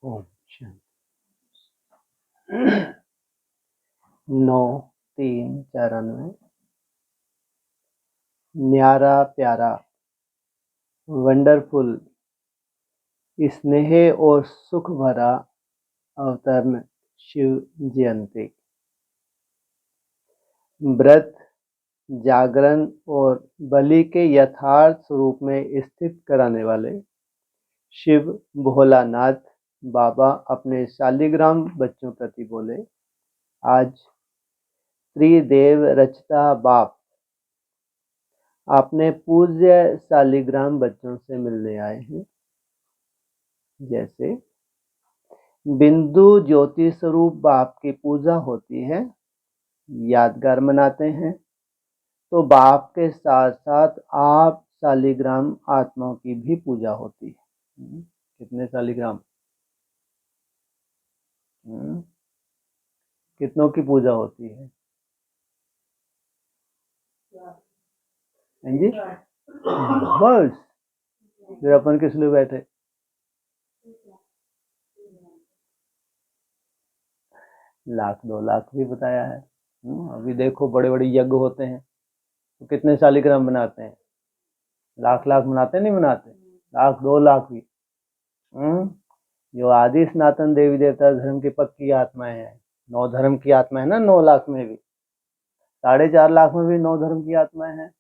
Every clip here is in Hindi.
ओम शांति। 9-3-94 न्यारा प्यारा वंडरफुल स्नेह और सुख भरा अवतरण शिव जयंती। व्रत, जागरण और बलि के यथार्थ स्वरूप में स्थित कराने वाले शिव भोलानाथ बाबा अपने शालिग्राम बच्चों प्रति बोले, आज त्रिदेव रचता बाप अपने पूज्य शालिग्राम बच्चों से मिलने आए हैं। जैसे बिंदु ज्योति स्वरूप बाप की पूजा होती है, यादगार मनाते हैं, तो बाप के साथ साथ आप शालिग्राम आत्माओं की भी पूजा होती है। कितने शालिग्राम? कितनों की पूजा होती है? जी बस, फिर अपन किस लिए बैठे? लाख 2 लाख भी बताया है। अभी देखो बड़े बड़े यज्ञ होते हैं तो कितने शालिग्राम बनाते हैं? लाख लाख बनाते नहीं बनाते? लाख 2 लाख भी। जो आदि सनातन देवी देवता धर्म की पक्की आत्माएं हैं, 9 धर्म की आत्मा है ना, 9 लाख में भी 4.5 लाख में भी 9 धर्म की आत्माएं हैं।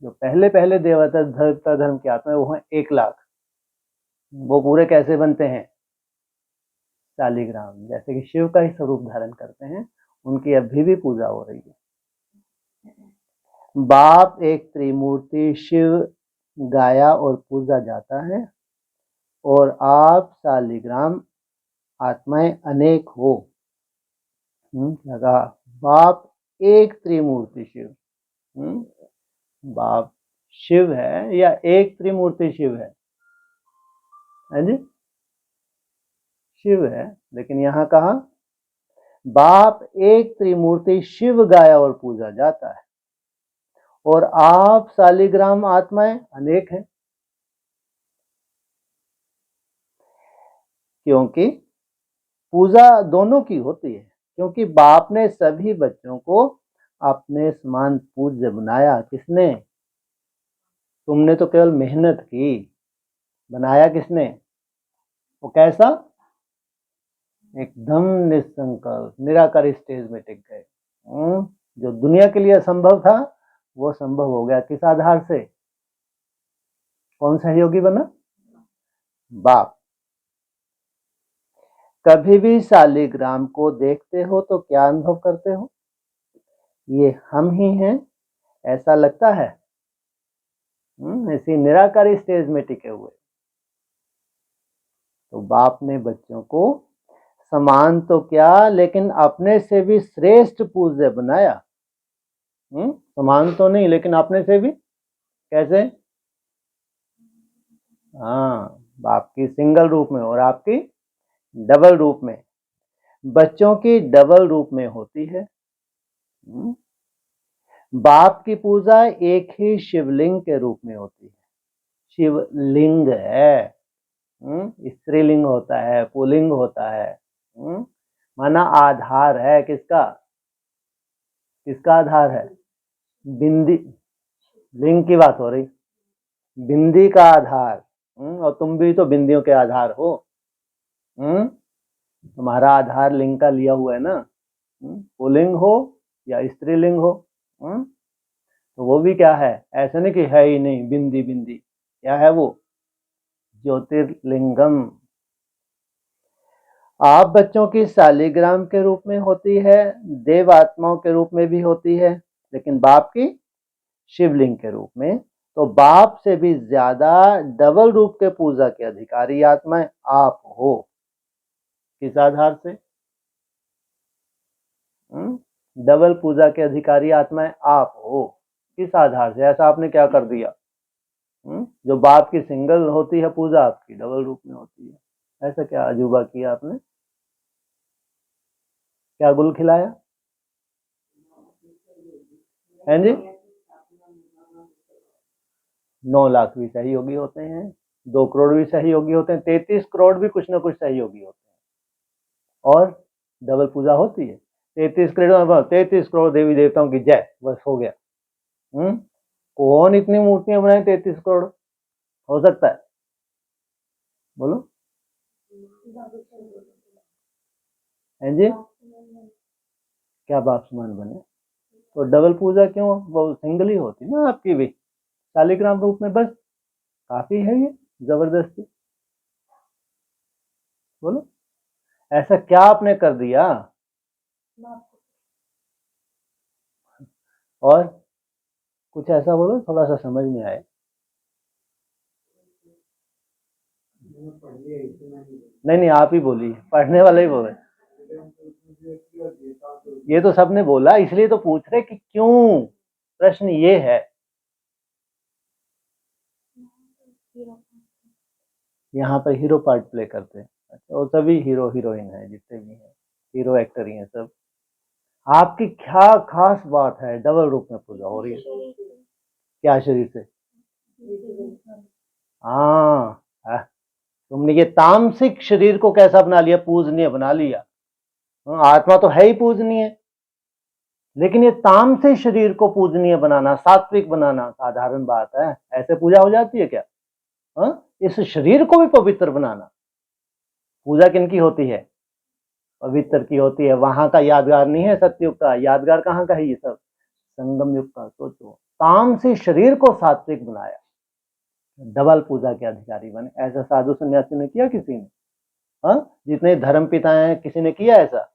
जो पहले पहले देवता धर्म की आत्मा है वो है 1 लाख। वो पूरे कैसे बनते हैं? शालिग्राम, जैसे कि शिव का ही स्वरूप धारण करते हैं, उनकी अभी भी पूजा हो रही है। बाप एक त्रिमूर्ति शिव गाया और पूजा जाता है, और आप शालिग्राम आत्माएं अनेक हो। क्या कहा? बाप एक त्रिमूर्ति शिव। बाप शिव है या एक त्रिमूर्ति शिव है? जी शिव है, लेकिन यहाँ कहा बाप एक त्रिमूर्ति शिव गाया और पूजा जाता है, और आप शालिग्राम आत्माएं अनेक हैं। क्योंकि पूजा दोनों की होती है, क्योंकि बाप ने सभी बच्चों को अपने समान पूज्य बनाया। किसने? तुमने तो केवल मेहनत की, बनाया किसने? वो कैसा? एकदम निसंकल्प निराकारी स्टेज में टिक गए। जो दुनिया के लिए असंभव था वो संभव हो गया। किस आधार से? कौन सहयोगी बना? बाप। कभी भी शालिग्राम को देखते हो तो क्या अनुभव करते हो? ये हम ही हैं ऐसा लगता है? इसी निराकारी स्टेज में टिके हुए। तो बाप ने बच्चों को समान तो क्या, लेकिन अपने से भी श्रेष्ठ पूज्य बनाया। समान तो नहीं, लेकिन अपने से भी। कैसे? हाँ, बाप की सिंगल रूप में और आपकी डबल रूप में। बच्चों की डबल रूप में होती है। बाप की पूजा एक ही शिवलिंग के रूप में होती है। शिवलिंग है, स्त्रीलिंग होता है, पुल्लिंग होता है। माना आधार है किसका? किसका आधार है? बिंदी। लिंग की बात हो रही, बिंदी का आधार। और तुम भी तो बिंदियों के आधार हो। तुम्हारा आधार लिंग का लिया हुआ है ना। पुल्लिंग हो या स्त्रीलिंग हो, तो वो भी क्या है? ऐसा नहीं कि है ही नहीं, बिंदी बिंदी। क्या है वो? ज्योतिर्लिंगम। आप बच्चों की शालिग्राम के रूप में होती है, देव आत्माओं के रूप में भी होती है, लेकिन बाप की शिवलिंग के रूप में। तो बाप से भी ज्यादा डबल रूप के पूजा के अधिकारी आत्माएं आप हो। किस आधार से? डबल पूजा के अधिकारी आत्माएं आप हो। किस आधार से? ऐसा आपने क्या कर दिया? जो बाप की सिंगल होती है पूजा, आपकी डबल रूप में होती है। ऐसा क्या अजूबा किया आपने? क्या गुल खिलाया है जी? 9 लाख भी सहयोगी होते हैं। 2 करोड़ भी सहयोगी होते हैं, 33 करोड़ भी कुछ ना कुछ सहयोगी होते हैं, और डबल पूजा होती है। 33 करोड़ देवी देवताओं की जय, बस हो गया। कौन इतनी मूर्तियां बनाए 33 करोड़? हो सकता है? बोलो। हैं जी, क्या बाप समान बने? तो डबल पूजा क्यों? वो सिंगल ही होती ना आपकी भी, शालिग्राम रूप में, बस काफी है ये जबरदस्ती। बोलो, ऐसा क्या आपने कर दिया? और कुछ ऐसा बोलो थोड़ा सा समझ में आए। नहीं नहीं, आप ही बोलिए, पढ़ने वाले ही बोले। ये तो सबने बोला, इसलिए तो पूछ रहे कि क्यों। प्रश्न ये है। यहाँ पर हीरो पार्ट प्ले करते हैं। अच्छा, वो सभी हीरो हीरोइन है, जितने भी हैं हीरो एक्टर ही हैं सब। आपकी क्या खास बात है डबल रूप में पूजा हो रही है? क्या शरीर से? हाँ, तुमने ये तामसिक शरीर को कैसा बना लिया? पूजनीय बना लिया। आत्मा तो है ही पूजनीय, लेकिन ये तामसिक शरीर को पूजनीय बनाना, सात्विक बनाना साधारण बात है? ऐसे पूजा हो जाती है क्या? इस शरीर को भी पवित्र बनाना। पूजा किनकी होती है? पवित्र की होती है। वहां का यादगार नहीं है सत्युग का, यादगार कहाँ का है ये सब? संगम युग का। सोचो, तामसिक शरीर को सात्विक बनाया, डबल पूजा के अधिकारी बने। ऐसा साधु सन्यासी ने किया किसी ने? जितने धर्म पिता हैं, किसी ने किया ऐसा?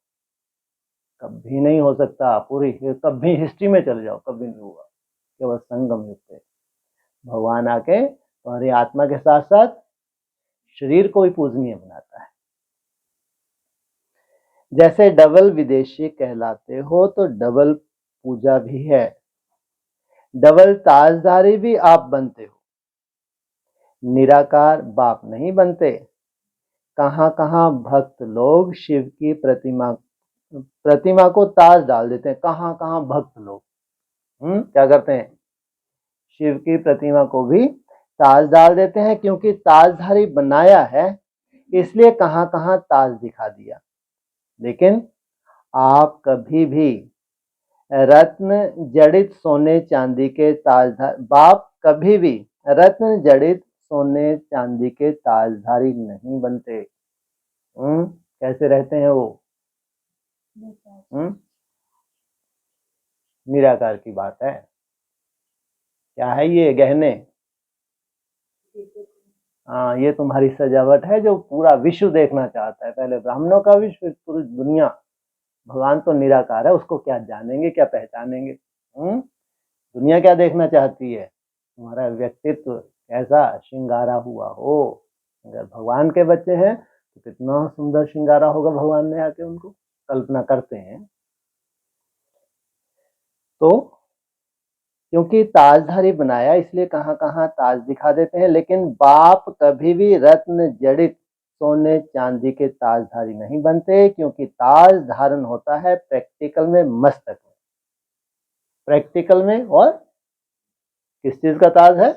कभी नहीं हो सकता। पूरी कभी हिस्ट्री में चले जाओ, कभी नहीं हुआ। केवल संगम युग पे भगवान आके तुम्हारी आत्मा के साथ साथ शरीर को भी पूजनीय बनाता है। जैसे डबल विदेशी कहलाते हो, तो डबल पूजा भी है। डबल ताजदारी भी आप बनते हो, निराकार बाप नहीं बनते। कहां कहां भक्त लोग शिव की प्रतिमा को ताज डाल देते हैं। कहां कहां भक्त लोग क्या करते हैं? शिव की प्रतिमा को भी ताज डाल देते हैं, क्योंकि ताजधारी बनाया है, इसलिए कहां कहां ताज दिखा दिया। लेकिन आप कभी भी रत्न जड़ित सोने चांदी के ताजधार, बाप कभी भी रत्न जड़ित सोने चांदी के ताजधारी नहीं बनते। कैसे रहते हैं वो? निराकार की बात है। क्या है ये गहने? हाँ, ये तुम्हारी सजावट है जो पूरा विश्व देखना चाहता है। पहले ब्राह्मणों का विश्व, फिर पूरी दुनिया। भगवान तो निराकार है, उसको क्या जानेंगे, क्या पहचानेंगे? दुनिया क्या देखना चाहती है? तुम्हारा व्यक्तित्व कैसा श्रृंगारा हुआ हो। अगर भगवान के बच्चे हैं तो कितना सुंदर श्रृंगारा होगा भगवान ने आके उनको। कल्पना करते हैं। तो क्योंकि ताजधारी बनाया, इसलिए कहां कहां ताज दिखा देते हैं। लेकिन बाप कभी भी रत्न जड़ित सोने चांदी के ताजधारी नहीं बनते, क्योंकि ताज धारण होता है प्रैक्टिकल में, मस्तक में। प्रैक्टिकल में, और किस चीज का ताज है?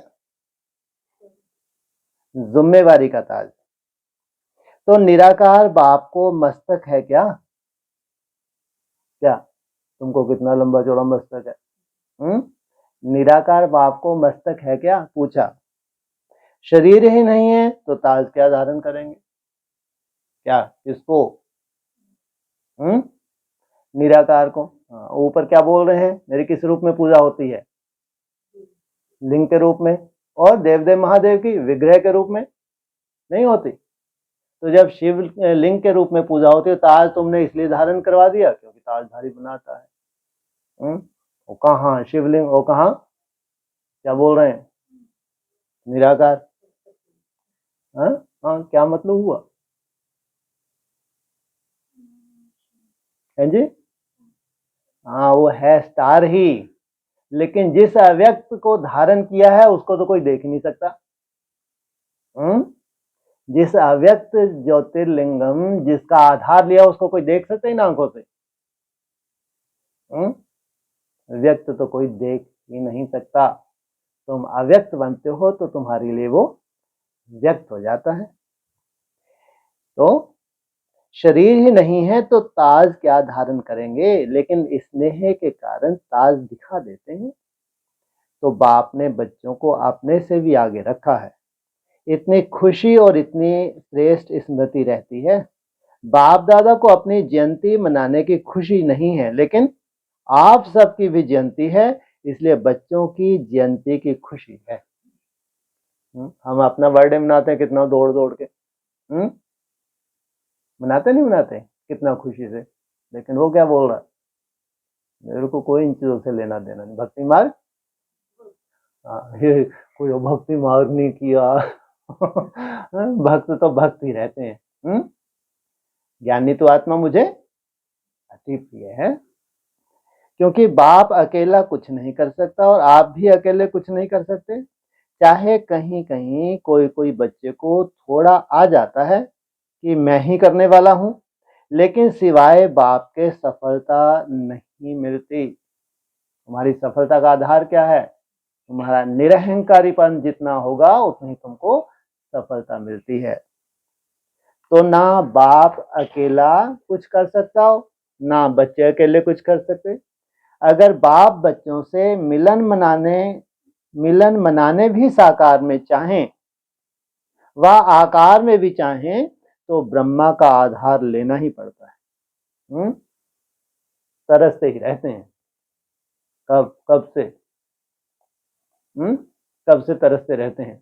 जिम्मेवारी का ताज। तो निराकार बाप को मस्तक है क्या? क्या तुमको कितना लंबा चौड़ा मस्तक है? निराकार बाप को मस्तक है क्या? पूछा। शरीर ही नहीं है तो ताज क्या धारण करेंगे? क्या इसको? निराकार को। ऊपर क्या बोल रहे हैं? मेरी किस रूप में पूजा होती है? लिंग के रूप में। और देवदेव महादेव की विग्रह के रूप में नहीं होती। तो जब शिव लिंग के रूप में पूजा होती है, ताज तुमने इसलिए धारण करवा दिया क्योंकि ताजधारी बनाता है। वो कहाँ शिवलिंग? वो कहाँ? क्या बोल रहे हैं? निराकार। हाँ, क्या मतलब हुआ? है जी? हाँ, वो है स्टार ही, लेकिन जिस अव्यक्त को धारण किया है उसको तो कोई देख नहीं सकता। जिस अव्यक्त ज्योतिर्लिंगम जिसका आधार लिया उसको कोई देख सकता ही ना आंखों से? व्यक्त तो कोई देख ही नहीं सकता। तुम अव्यक्त बनते हो तो तुम्हारे लिए वो व्यक्त हो जाता है। तो शरीर ही नहीं है तो ताज क्या धारण करेंगे, लेकिन स्नेह के कारण ताज दिखा देते हैं। तो बाप ने बच्चों को अपने से भी आगे रखा है। इतनी खुशी और इतनी श्रेष्ठ स्मृति रहती है। बाप दादा को अपनी जयंती मनाने की खुशी नहीं है, लेकिन आप सबकी भी जयंती है, इसलिए बच्चों की जयंती की खुशी है। हम अपना बर्थडे मनाते हैं कितना दौड़ दौड़ के, मनाते नहीं मनाते कितना खुशी से, लेकिन वो क्या बोल रहा है, मेरे को कोई इन चीजों से लेना देना नहीं। भक्ति मार्ग, ये कोई भक्ति मार्ग नहीं किया। भक्त तो भक्त ही रहते हैं। ज्ञानी तो आत्मा मुझे अति प्रिय है, क्योंकि बाप अकेला कुछ नहीं कर सकता और आप भी अकेले कुछ नहीं कर सकते। चाहे कहीं कहीं कोई कोई बच्चे को थोड़ा आ जाता है कि मैं ही करने वाला हूं, लेकिन सिवाय बाप के सफलता नहीं मिलती। तुम्हारी सफलता का आधार क्या है? तुम्हारा निरहंकारीपन जितना होगा उतनी तुमको सफलता मिलती है। तो ना बाप अकेला कुछ कर सकता हो, ना बच्चे अकेले कुछ कर सकते। अगर बाप बच्चों से मिलन मनाने भी साकार में चाहें, व आकार में भी चाहें, तो ब्रह्मा का आधार लेना ही पड़ता है। तरसते ही रहते हैं। कब से कब से तरसते रहते हैं?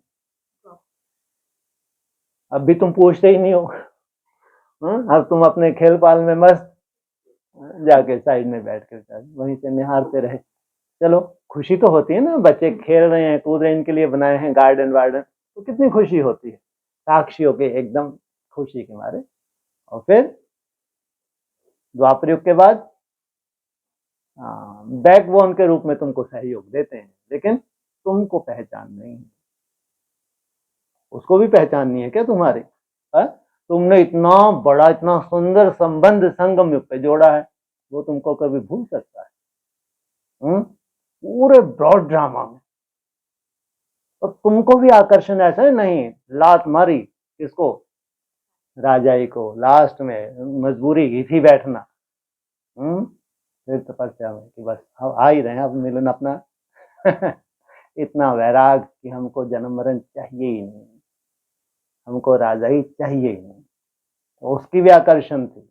अब भी तुम पूछते ही नहीं हो। अब तुम अपने खेल पाल में मस्त जाके साइड में बैठ कर वहीं से निहारते रहे। चलो खुशी तो होती है ना, बच्चे खेल रहे हैं कूद रहे हैं, इनके लिए बनाए हैं गार्डन वार्डन, तो कितनी खुशी होती है, साक्षी होके एकदम खुशी के मारे। और फिर द्वापर युग के बाद बैकबोन के रूप में तुमको सहयोग देते हैं, लेकिन तुमको पहचान नहीं है। उसको भी पहचान नहीं है क्या तुम्हारी? तुमने इतना बड़ा इतना सुंदर संबंध संगम युग पे जोड़ा है, वो तुमको कभी भूल सकता है? पूरे ब्रॉड ड्रामा में तो तुमको भी आकर्षण ऐसा है नहीं, लात मारी किसको? राजाई को। लास्ट में मजबूरी की थी बैठना। फिर तपस्या में कि बस अब आ ही रहे हैं, अब मिलन अपना। इतना वैराग कि हमको जन्म मरण चाहिए ही नहीं, हमको राजाई चाहिए ही नहीं। तो उसकी भी आकर्षण थी।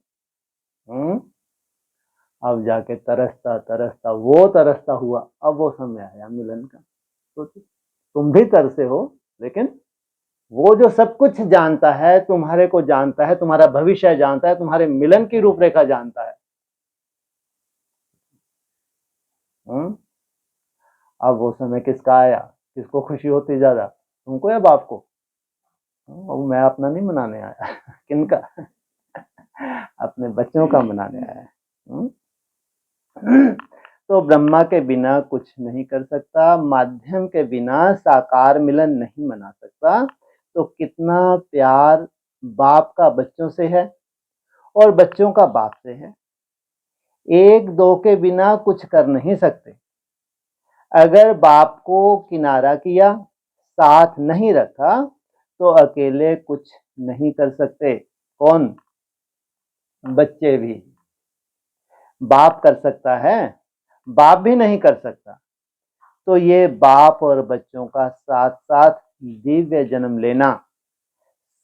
अब जाके तरसता तरसता वो तरसता हुआ, अब वो समय आया मिलन का। तो तुम भी तरसे हो, लेकिन वो जो सब कुछ जानता है, तुम्हारे को जानता है, तुम्हारा भविष्य जानता है, तुम्हारे मिलन की रूपरेखा जानता है। अब वो समय किसका आया? किसको खुशी होती ज्यादा, तुमको या बाप को? अब मैं अपना नहीं मनाने आया। किनका? अपने बच्चों का मनाने आया। तो ब्रह्मा के बिना कुछ नहीं कर सकता, माध्यम के बिना साकार मिलन नहीं मना सकता। तो कितना प्यार बाप का बच्चों से है और बच्चों का बाप से है। एक दो के बिना कुछ कर नहीं सकते। अगर बाप को किनारा किया, साथ नहीं रखा, तो अकेले कुछ नहीं कर सकते। कौन? बच्चे भी। बाप कर सकता है, बाप भी नहीं कर सकता। तो ये बाप और बच्चों का साथ साथ दिव्य जन्म लेना,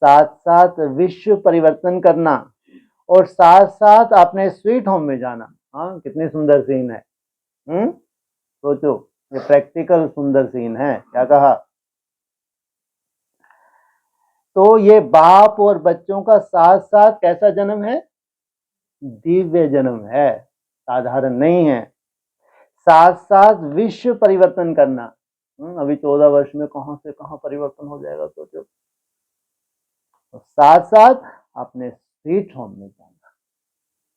साथ साथ विश्व परिवर्तन करना और साथ साथ अपने स्वीट होम में जाना। हाँ, कितनी सुंदर सीन है। सोचो, ये प्रैक्टिकल सुंदर सीन है। क्या कहा? तो ये बाप और बच्चों का साथ साथ कैसा जन्म है? दिव्य जन्म है, साधारण नहीं है। साथ साथ विश्व परिवर्तन करना। अभी 14 वर्ष में कहां से कहां परिवर्तन हो जाएगा सोचो। तो साथ साथ अपने स्वीट होम में जाना,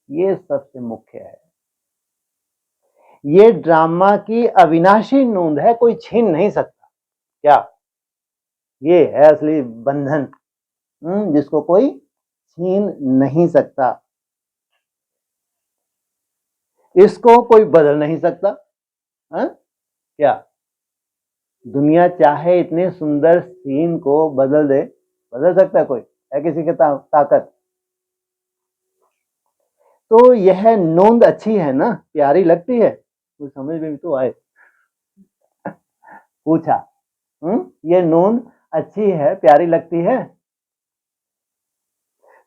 ये सबसे मुख्य है। ये ड्रामा की अविनाशी नोंद है, कोई छीन नहीं सकता। क्या? ये है असली बंधन, जिसको कोई छीन नहीं सकता, इसको कोई बदल नहीं सकता। क्या? दुनिया चाहे इतने सुंदर सीन को बदल दे, बदल सकता है कोई? है किसी के ताकत? तो यह नोंद अच्छी है ना, प्यारी लगती है? कुछ समझ में तो आए। पूछा, ये नोंद अच्छी है, प्यारी लगती है?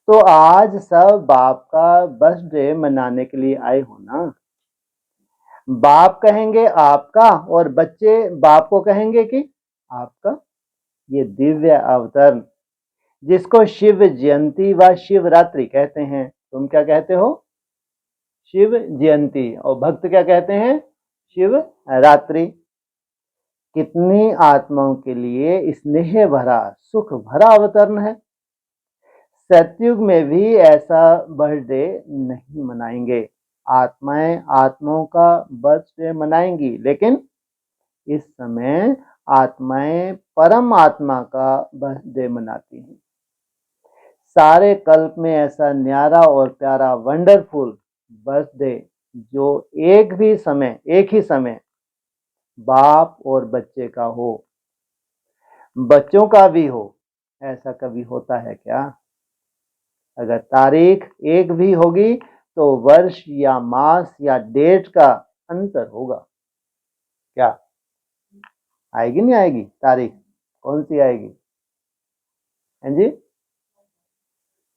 तो आज सब बाप का बर्थडे मनाने के लिए आए हो ना। बाप कहेंगे आपका और बच्चे बाप को कहेंगे कि आपका। ये दिव्य अवतरण जिसको शिव जयंती व शिवरात्रि कहते हैं, तुम क्या कहते हो? शिव जयंती। और भक्त क्या कहते हैं? शिव रात्रि। कितनी आत्माओं के लिए स्नेह भरा, सुख भरा अवतरण है। सतयुग में भी ऐसा बर्थडे नहीं मनाएंगे। आत्माएं आत्माओं का बर्थडे मनाएंगी, लेकिन इस समय आत्माएं परम आत्मा का बर्थडे मनाती हैं। सारे कल्प में ऐसा न्यारा और प्यारा वंडरफुल बर्थडे जो एक ही समय बाप और बच्चे का हो, बच्चों का भी हो, ऐसा कभी होता है क्या? अगर तारीख एक भी होगी तो वर्ष या मास या डेट का अंतर होगा। क्या आएगी? नहीं आएगी? तारीख कौन सी आएगी? हैं जी?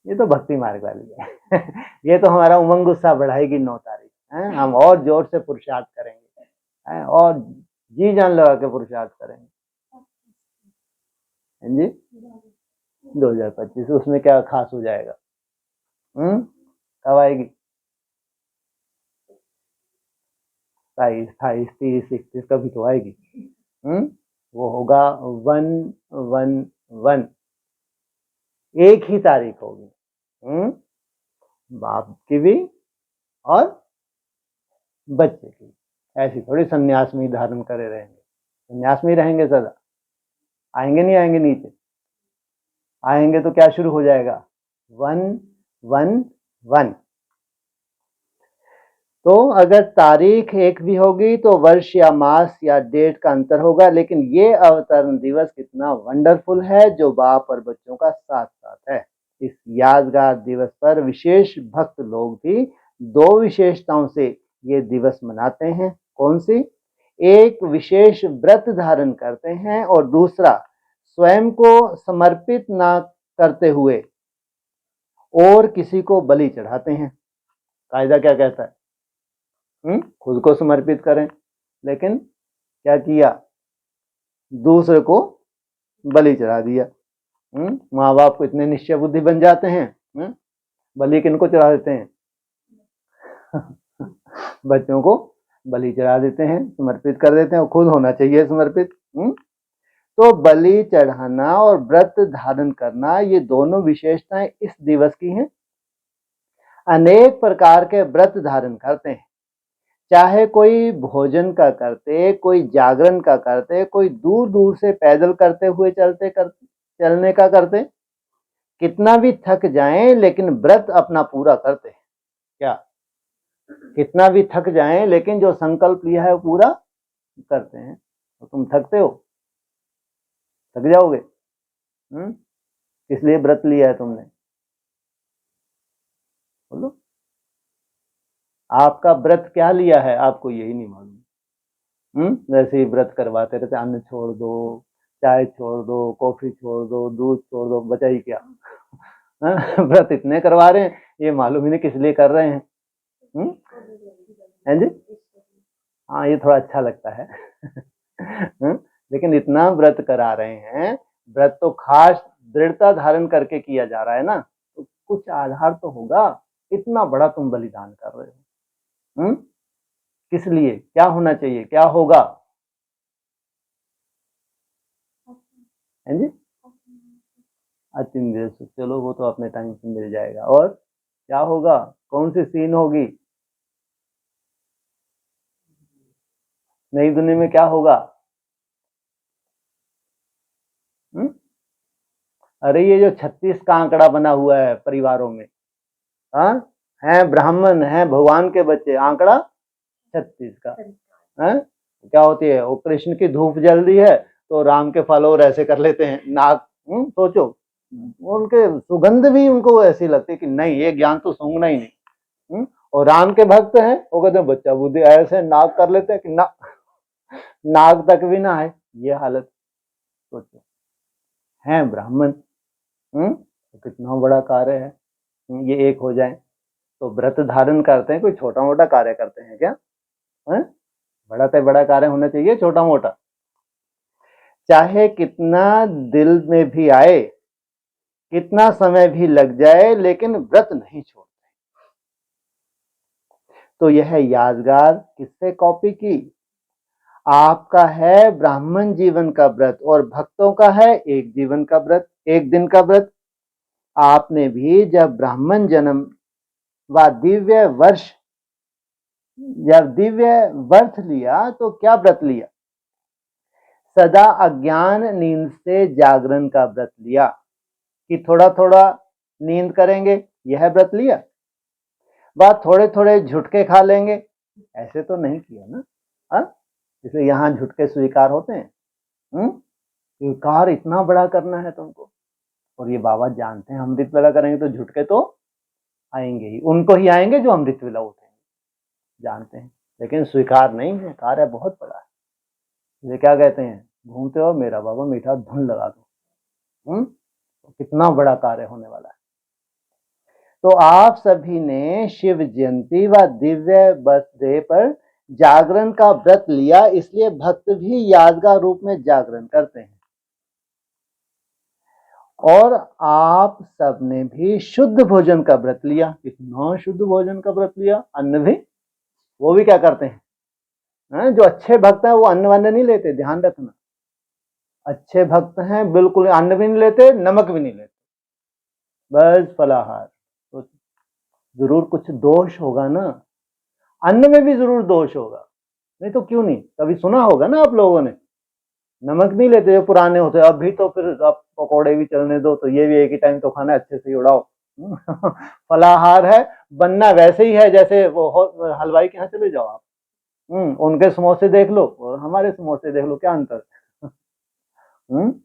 ये तो भक्ति मार्ग वाली है। ये तो हमारा उमंग उत्साह बढ़ाएगी 9 तारीख है। हम और जोर से पुरुषार्थ करेंगे है, और जी जान लगा के पुरुषार्थ करेंगे। हैं जी? 2025 उसमें क्या खास हो जाएगा? कब आएगी? 27, 28, 30, 31 कभी तो आएगी। वो होगा 111, एक ही तारीख होगी। बाप की भी और बच्चे की। ऐसी थोड़ी सन्यास में धारण करे रहेंगे, सन्यास में ही रहेंगे सदा। आएंगे नहीं आएंगे नीचे? आएंगे तो क्या शुरू हो जाएगा? 111। तो अगर तारीख एक भी होगी तो वर्ष या मास या डेट का अंतर होगा, लेकिन ये अवतरण दिवस कितना वंडरफुल है जो बाप और बच्चों का साथ साथ है। इस यादगार दिवस पर विशेष भक्त लोग भी 2 विशेषताओं से ये दिवस मनाते हैं। कौन सी? एक विशेष व्रत धारण करते हैं और दूसरा स्वयं को समर्पित ना करते हुए और किसी को बलि चढ़ाते हैं। कायदा क्या कहता है? खुद को समर्पित करें, लेकिन क्या किया? दूसरे को बलि चढ़ा दिया। माँ बाप को इतने निश्चय बुद्धि बन जाते हैं, बलि किनको चढ़ा देते हैं? बच्चों को बलि चढ़ा देते हैं, समर्पित कर देते हैं, और खुद होना चाहिए समर्पित। तो बलि चढ़ाना और व्रत धारण करना, ये दोनों विशेषताएं इस दिवस की हैं। अनेक प्रकार के व्रत धारण करते हैं, चाहे कोई भोजन का करते, कोई जागरण का करते, कोई दूर दूर से पैदल करते हुए चलने का करते, कितना भी थक जाएं लेकिन व्रत अपना पूरा करते हैं। क्या? कितना भी थक जाएं लेकिन जो संकल्प लिया है वो पूरा करते हैं। तो तुम थकते हो? थक जाओगे। किस लिए व्रत लिया है तुमने? बोलो, आपका व्रत क्या लिया है आपको यही नहीं मालूम। वैसे ही व्रत करवाते रहते, अन्न छोड़ दो, चाय छोड़ दो, कॉफी छोड़ दो, दूध छोड़ दो, बचा ही क्या। व्रत इतने करवा रहे हैं, ये मालूम ही नहीं किस लिए कर रहे हैं। हैं जी? हाँ, ये थोड़ा अच्छा लगता है। लेकिन इतना व्रत करा रहे हैं, व्रत तो खास दृढ़ता धारण करके किया जा रहा है ना, तो कुछ आधार तो होगा। इतना बड़ा तुम बलिदान कर रहे हो, किस लिए? क्या होना चाहिए? क्या होगा? हैं जी? अचिंत्य सुख, चलो वो तो अपने टाइम से मिल जाएगा। और क्या होगा? कौन सी सीन होगी? नई दुनिया में क्या होगा? अरे ये जो 36 का आंकड़ा बना हुआ है परिवारों में, हाँ, है ब्राह्मण, है भगवान के बच्चे, आंकड़ा 36 का है। क्या होती है, वो कृष्ण की धूप जल रही है तो राम के फॉलोअर ऐसे कर लेते हैं, नाक, सोचो, उनके सुगंध भी उनको ऐसी लगती है कि नहीं, ये ज्ञान तो सूंघना ही नहीं। और राम के भक्त हैं, वो कहते हैं बच्चा बुद्धि, ऐसे नाक कर लेते हैं कि ना, नाक तक भी ना है, ये हालत। सोचो, हैं ब्राह्मण, तो कितना बड़ा कार्य है। ये एक हो जाए तो व्रत धारण करते हैं, कोई छोटा मोटा कार्य करते हैं क्या? बड़ा से बड़ा कार्य होना चाहिए, छोटा मोटा चाहे कितना दिल में भी आए, कितना समय भी लग जाए, लेकिन व्रत नहीं छोड़ते। तो यह यादगार किससे कॉपी की? आपका है ब्राह्मण जीवन का व्रत और भक्तों का है एक जीवन का व्रत, एक दिन का व्रत। आपने भी जब ब्राह्मण जन्म व दिव्य वर्ष, जब दिव्य वर्ष लिया तो क्या व्रत लिया? सदा अज्ञान नींद से जागरण का व्रत लिया, कि थोड़ा थोड़ा नींद करेंगे, यह व्रत लिया। बात थोड़े थोड़े झुटके खा लेंगे, ऐसे तो नहीं किया ना। इसलिए यहाँ झुटके स्वीकार होते हैं। स्वीकार इतना बड़ा करना है तुमको, और ये बाबा जानते हैं अमृत वेला करेंगे तो झुटके तो आएंगे ही, उनको ही आएंगे जो अमृत वेला उठेंगे, जानते हैं, लेकिन स्वीकार नहीं है, कार्य बहुत बड़ा है। ये क्या कहते हैं, घूमते हो मेरा बाबा मीठा धुन लगा दो। कितना बड़ा कार्य होने वाला है। तो आप सभी ने शिव जयंती व दिव्य बर्थडे पर जागरण का व्रत लिया, इसलिए भक्त भी यादगार रूप में जागरण करते हैं। और आप सबने भी शुद्ध भोजन का व्रत लिया। कितना शुद्ध भोजन का व्रत लिया, अन्न भी, वो भी क्या करते हैं, जो अच्छे भक्त हैं वो अन्न वन्न नहीं लेते, ध्यान रखना। अच्छे भक्त हैं बिल्कुल अन्न भी नहीं लेते, नमक भी नहीं लेते, बस फलाहार। तो जरूर कुछ दोष होगा ना, अन्न में भी जरूर दोष होगा, नहीं तो क्यों नहीं, कभी सुना होगा ना आप लोगों ने। नमक नहीं लेते जो पुराने होते, अभी तो फिर अब पकौड़े भी चलने दो, तो ये भी एक ही टाइम तो खाना, अच्छे से उड़ाओ। फलाहार है, बनना वैसे ही है जैसे वो हलवाई के यहाँ चले जाओ आप, उनके समोसे देख लो और हमारे समोसे देख लो, क्या अंतर है।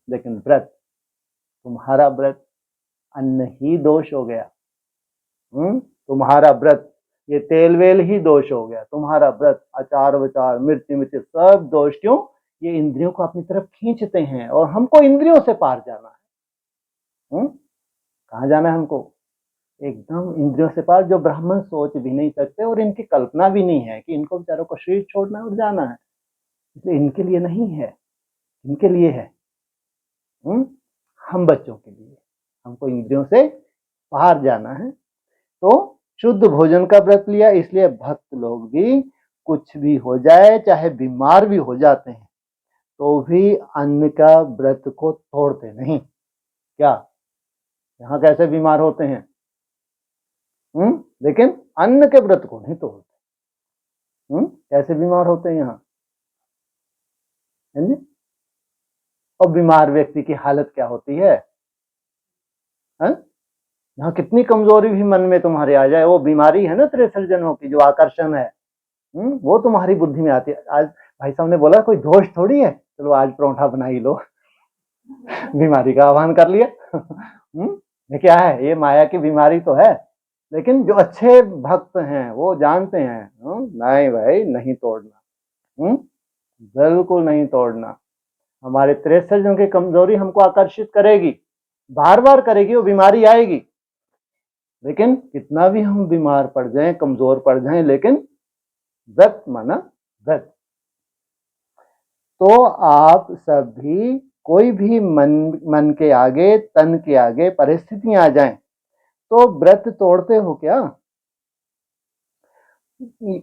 लेकिन व्रत, तुम्हारा व्रत अन्न ही दोष हो गया। तुम्हारा व्रत ये तेल वेल ही दोष हो गया, तुम्हारा व्रत अचार वचार मिर्ची मिर्ची सब दोष। क्यों? ये इंद्रियों को अपनी तरफ खींचते हैं, और हमको इंद्रियों से पार जाना है। कहाँ जाना है हमको? एकदम इंद्रियों से पार, जो ब्राह्मण सोच भी नहीं सकते और इनकी कल्पना भी नहीं है कि इनको बेचारों को शरीर छोड़ना और जाना है। इसलिए इनके लिए नहीं है, इनके लिए है, हम बच्चों के लिए। हमको इंद्रियों से बाहर जाना है। तो शुद्ध भोजन का व्रत लिया, इसलिए भक्त लोग भी कुछ भी हो जाए, चाहे बीमार भी हो जाते हैं, तो भी अन्न का व्रत को तोड़ते नहीं। क्या यहाँ कैसे बीमार होते हैं, लेकिन अन्न के व्रत को नहीं तोड़ते। कैसे बीमार होते हैं यहाँ, और बीमार व्यक्ति की हालत क्या होती है? यहाँ कितनी कमजोरी भी मन में तुम्हारे आ जाए, वो बीमारी है ना 63 जन्मों की, जो आकर्षण है, वो तुम्हारी बुद्धि में आती है। आज भाई साहब ने बोला कोई दोष थोड़ी है, चलो आज परोठा बना ही लो, बीमारी का आह्वान कर लिया। ये क्या है, ये माया की बीमारी तो है। लेकिन जो अच्छे भक्त हैं वो जानते हैं, नहीं भाई नहीं तोड़ना, बिल्कुल नहीं तोड़ना। हमारे 63 जन्म की कमजोरी हमको आकर्षित करेगी, बार बार करेगी, वो बीमारी आएगी। लेकिन कितना भी हम बीमार पड़ जाएं, कमजोर पड़ जाएं, लेकिन व्रत माना व्रत। तो आप सभी, कोई भी मन के आगे, तन के आगे परिस्थितियां आ जाएं, तो व्रत तोड़ते हो क्या?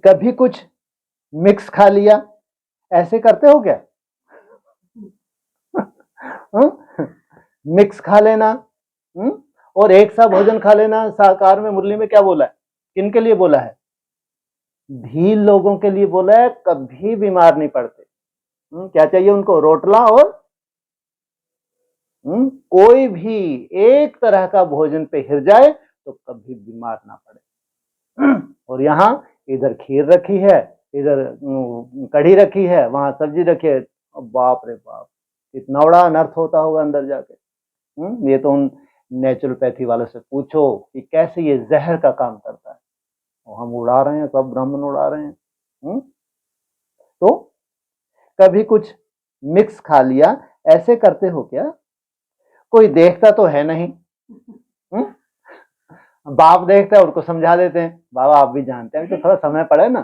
कभी कुछ मिक्स खा लिया, ऐसे करते हो क्या? मिक्स खा लेना, और एक सा भोजन खा लेना। साकार में मुरली में क्या बोला है, किन के लिए बोला है? भील लोगों के लिए बोला है, कभी बीमार नहीं पड़ते। क्या चाहिए उनको? रोटला और कोई भी एक तरह का भोजन पे हिर जाए तो कभी बीमार ना पड़े। और यहाँ इधर खीर रखी है, इधर कढ़ी रखी है, वहां सब्जी रखी है, बाप रे बाप, कितना बड़ा अनर्थ होता होगा अंदर जाके। ये तो उन नेचुरोपैथी वालों से पूछो कि कैसे ये जहर का काम करता है, और हम उड़ा रहे हैं, सब ब्राह्मण उड़ा रहे हैं। तो कभी कुछ मिक्स खा लिया, ऐसे करते हो क्या? कोई देखता तो है नहीं। बाप देखता है, उनको समझा देते हैं, बाबा आप भी जानते हैं तो थोड़ा समय पड़े ना।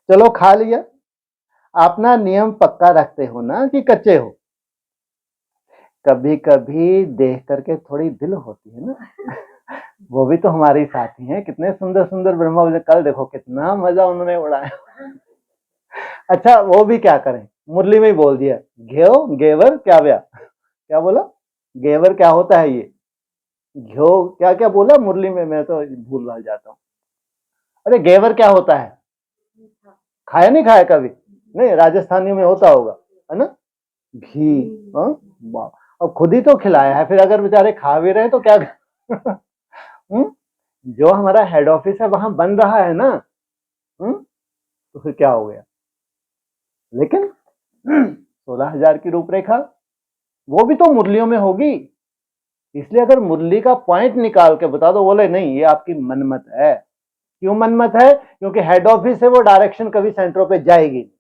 चलो खा लिया, अपना नियम पक्का रखते हो ना कि कच्चे हो? कभी कभी देख करके थोड़ी दिल होती है ना। वो भी तो हमारे साथी हैं, कितने सुंदर सुंदर ब्रह्मा, कल देखो कितना मजा उन्होंने उड़ाया। अच्छा वो भी क्या करें, मुरली में ही बोल दिया, घेव गेवर क्या व्या, क्या बोला, गेवर क्या होता है ये, घ्यो क्या क्या बोला मुरली में, मैं तो भूल भाल जाता हूँ। अरे गेवर क्या होता है? खाया नहीं खाया कभी? नहीं, राजस्थानी में होता होगा, है ना, घी। अब खुद ही तो खिलाया है, फिर अगर बेचारे खा भी रहे तो क्या। जो हमारा हेड ऑफिस है वहां बन रहा है ना, तो फिर क्या हो गया। लेकिन 16,000 की रूपरेखा वो भी तो मुरलियों में होगी, इसलिए अगर मुरली का पॉइंट निकाल के बता दो, बोले नहीं ये आपकी मनमत है। क्यों मनमत है? क्योंकि हेड ऑफिस से वो डायरेक्शन कभी सेंटरों पे जाएगी,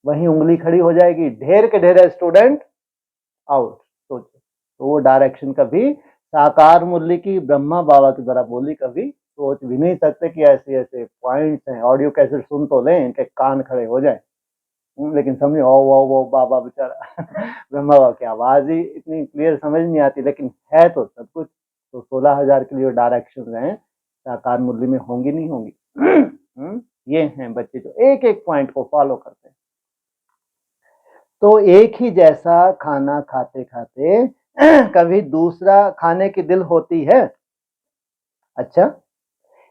वहीं उंगली खड़ी हो जाएगी, ढेर के ढेर स्टूडेंट आउट। सोचो, तो वो डायरेक्शन कभी साकार मुरली की ब्रह्मा बाबा की तरह बोली कभी सोच भी नहीं सकते कि ऐसे ऐसे पॉइंट्स हैं। ऑडियो कैसे सुन तो लें, इनके कान खड़े हो जाए, लेकिन समझो वो बाबा बेचारा ब्रह्मा बाबा की आवाज ही इतनी क्लियर समझ नहीं आती, लेकिन है तो सब कुछ। तो 16,000 के लिए डायरेक्शन हैं, साकार मुरली में होंगी नहीं होंगी। ये हैं बच्चे जो एक एक पॉइंट को फॉलो करते हैं। तो एक ही जैसा खाना खाते खाते कभी दूसरा खाने की दिल होती है। अच्छा,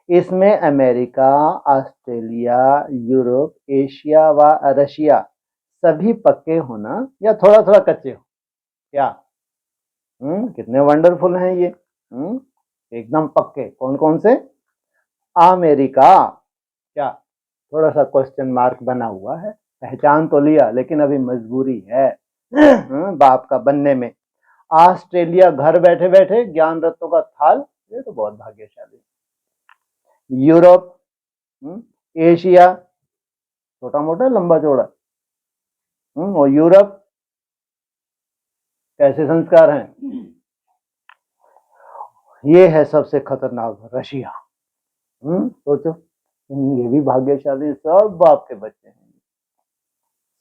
इसमें अमेरिका, ऑस्ट्रेलिया, यूरोप, एशिया व रशिया सभी पक्के होना या थोड़ा थोड़ा कच्चे हो क्या? कितने वंडरफुल हैं ये। एकदम पक्के। कौन कौन से? अमेरिका, क्या थोड़ा सा क्वेश्चन मार्क बना हुआ है, पहचान तो लिया लेकिन अभी मजबूरी है बाप का बनने में। ऑस्ट्रेलिया, घर बैठे बैठे ज्ञान रत्नों का थाल, ये तो बहुत भाग्यशाली। यूरोप, एशिया, छोटा मोटा लंबा चौड़ा, और यूरोप कैसे संस्कार हैं। ये है सबसे खतरनाक रशिया। सोचो, ये भी भाग्यशाली, सब बाप के बच्चे हैं,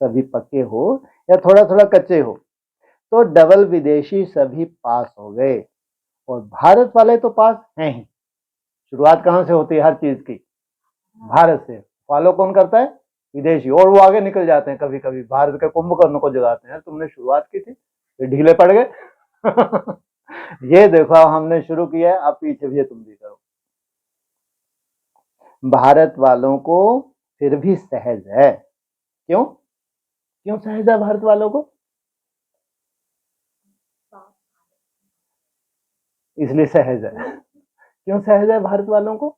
सभी पक्के हो या थोड़ा थोड़ा कच्चे हो। तो डबल विदेशी सभी पास हो गए, और भारत वाले तो पास हैं ही। शुरुआत कहां से होती है हर चीज की? भारत से। फॉलो कौन करता है? विदेशी, और वो आगे निकल जाते हैं। कभी कभी भारत के कुंभकर्ण को जगाते हैं, तुमने शुरुआत की थी, फिर ढीले पड़ गए। ये देखो हमने शुरू किया है, अब पीछे भी तुम भी करो। भारत वालों को फिर भी सहज है। क्यों क्यों सहज है भारत वालों को? इसलिए सहज है। क्यों सहज है भारत वालों को?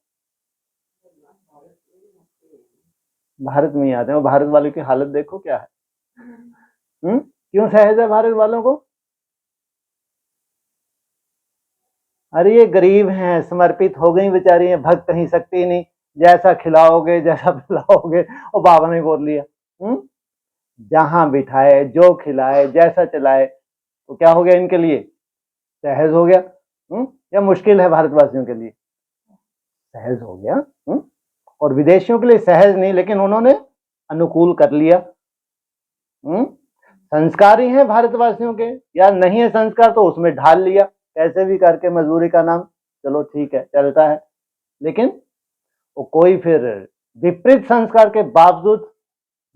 भारत में ही आते हैं, भारत वालों की हालत देखो क्या है। क्यों सहज है भारत वालों को? अरे ये गरीब हैं, समर्पित हो गई बेचारी हैं, भक्त कहीं सकती नहीं, जैसा खिलाओगे जैसा पिलाओगे। और बाबा ने बोल लिया, जहां बिठाए, जो खिलाए, जैसा चलाए, तो क्या हो गया इनके लिए? सहज हो गया। या मुश्किल है भारतवासियों के लिए? सहज हो गया। और विदेशियों के लिए सहज नहीं, लेकिन उन्होंने अनुकूल कर लिया। संस्कारी हैं भारतवासियों के, या नहीं है संस्कार तो उसमें ढाल लिया, कैसे भी करके मजबूरी का नाम, चलो ठीक है चलता है। लेकिन वो कोई फिर विपरीत संस्कार के बावजूद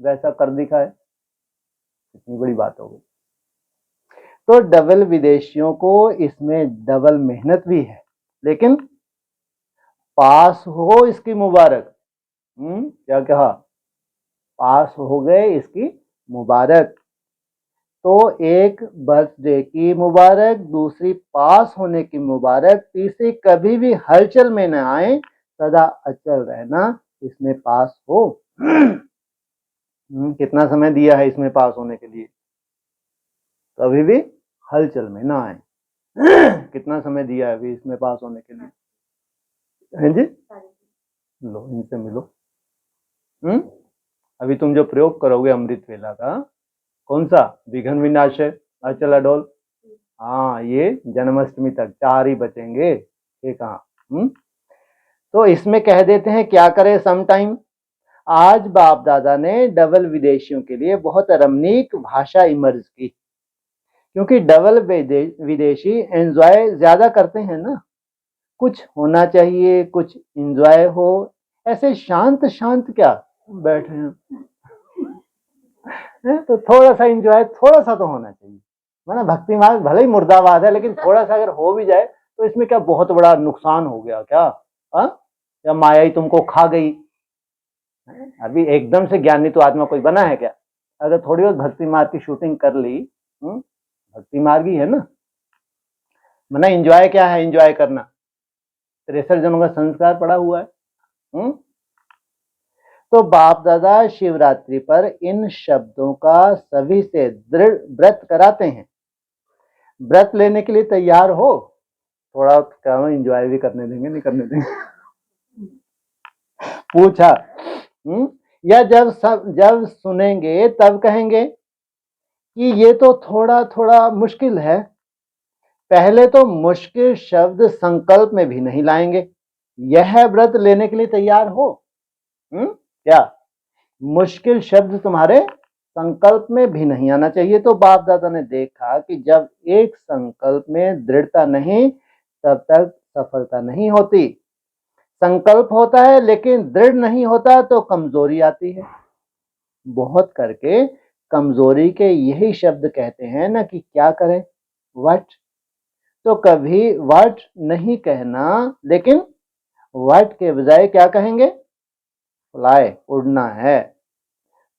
वैसा कर दिखाए, इतनी बड़ी बात हो गई। तो डबल विदेशियों को इसमें डबल मेहनत भी है, लेकिन पास हो इसकी मुबारक। क्या कहा? पास हो गए इसकी मुबारक। तो एक बर्थडे की मुबारक, दूसरी पास होने की मुबारक, तीसरी कभी भी हलचल में न आए, सदा अचल रहना, इसमें पास हो। कितना समय दिया है इसमें पास होने के लिए? कभी भी हलचल में ना आए। कितना समय दिया है अभी इसमें पास होने के लिए? हैं जी? लो इनसे मिलो। अभी तुम जो प्रयोग करोगे अमृत वेला का, कौन सा? विघन विनाशय, अचल अडोल। हाँ, ये जन्माष्टमी तक 4 ही बचेंगे, ये कहाँ। तो इसमें कह देते हैं क्या करें सम टाइम। आज बाप दादा ने डबल विदेशियों के लिए बहुत रमणीक भाषा इमर्ज की, क्योंकि डबल विदेशी एंजॉय ज्यादा करते हैं ना। कुछ होना चाहिए, कुछ एंजॉय हो, ऐसे शांत शांत क्या बैठे हैं। तो थोड़ा सा एंजॉय, थोड़ा सा तो होना चाहिए। माना भक्ति मार्ग भले ही मुर्दाबाद है, लेकिन थोड़ा सा अगर हो भी जाए तो इसमें क्या बहुत बड़ा नुकसान हो गया क्या? या माया ही तुमको खा गई? अभी एकदम से ज्ञानी तो आत्मा कोई बना है क्या? अगर थोड़ी बहुत भक्ति मार्ग की शूटिंग कर ली, भक्ति मार्ग ही है ना। मना एंजॉय क्या है? एंजॉय करना 63 जन्मों का संस्कार पड़ा हुआ है। तो बाप दादा शिवरात्रि पर इन शब्दों का सभी से दृढ़ व्रत कराते हैं। व्रत लेने के लिए तैयार हो? थोड़ा क्या एंजॉय भी करने देंगे, नहीं करने देंगे? पूछा। या जब सुनेंगे तब कहेंगे कि ये तो थोड़ा थोड़ा मुश्किल है। पहले तो मुश्किल शब्द संकल्प में भी नहीं लाएंगे। यह व्रत लेने के लिए तैयार हो? क्या मुश्किल शब्द तुम्हारे संकल्प में भी नहीं आना चाहिए। तो बाप दादा ने देखा कि जब एक संकल्प में दृढ़ता नहीं, तब तक सफलता नहीं होती। संकल्प होता है लेकिन दृढ़ नहीं होता तो कमजोरी आती है। बहुत करके कमजोरी के यही शब्द कहते हैं ना कि क्या करें, व्हाट। तो कभी व्हाट नहीं कहना, लेकिन व्हाट के बजाय क्या कहेंगे? फ्लाई, उड़ना है।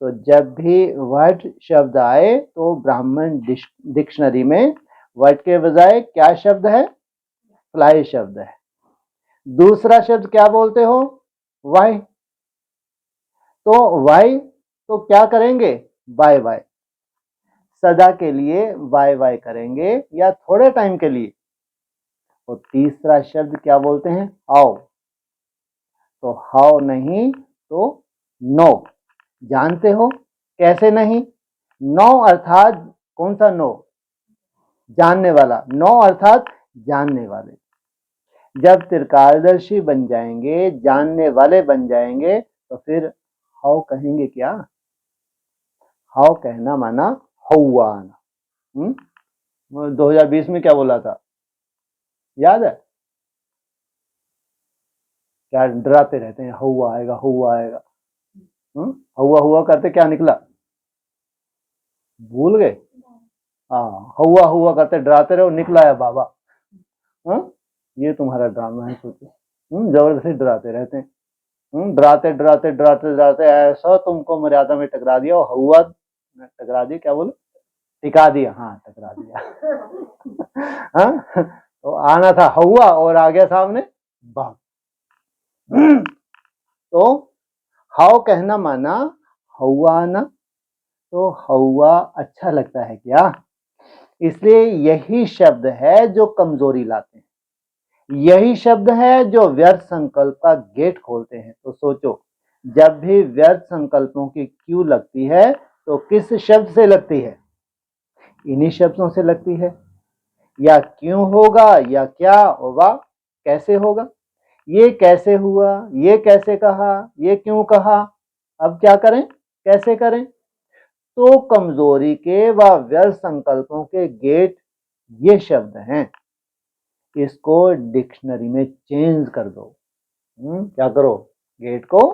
तो जब भी व्हाट शब्द आए तो ब्राह्मण डिक्शनरी में व्हाट के बजाय क्या शब्द है? फ्लाई शब्द है। दूसरा शब्द क्या बोलते हो? वाई। तो वाई तो क्या करेंगे? Bye bye. सदा के लिए बाय बाय करेंगे या थोड़े टाइम के लिए? तो तीसरा शब्द क्या बोलते हैं? हाउ। तो हाउ नहीं तो नो। जानते हो कैसे नहीं? नो अर्थात कौन सा नो? जानने वाला। नो अर्थात जानने वाले। जब त्रिकालदर्शी बन जाएंगे, जानने वाले बन जाएंगे, तो फिर हाउ कहेंगे क्या? हाउ कहना माना हौवा आना। 2020 में क्या बोला था, याद है? क्या डराते रहते हैं, हौवा आएगा, हौवा आएगा। हौवा हुआ करते क्या निकला? भूल गए? हाँ, हौवा हुआ करते डराते रहो, निकला है बाबा। ये तुम्हारा ड्रामा है, सोचो। जबरदस्ती डराते रहते हैं। डराते डराते डराते डराते ऐसा तुमको मर्यादा में टकरा दिया, और हुआ टकरा दिया, क्या बोलो? टिका दिया। हाँ, टकरा दिया। हाँ, तो आना था हुआ और आ गया सामने भाग। तो हाउ कहना माना हुआ आना। तो हुआ अच्छा लगता है क्या? इसलिए यही शब्द है जो कमजोरी लाते हैं। यही शब्द है जो व्यर्थ संकल्प का गेट खोलते हैं। तो सोचो, जब भी व्यर्थ संकल्पों की क्यू लगती है तो किस शब्द से लगती है? इन्हीं शब्दों से लगती है। या क्यों होगा, या क्या होगा, कैसे होगा, ये कैसे हुआ, ये कैसे कहा, ये क्यों कहा, अब क्या करें, कैसे करें। तो कमजोरी के व व्यर्थ संकल्पों के गेट ये शब्द हैं। इसको डिक्शनरी में चेंज कर दो। क्या करो? गेट को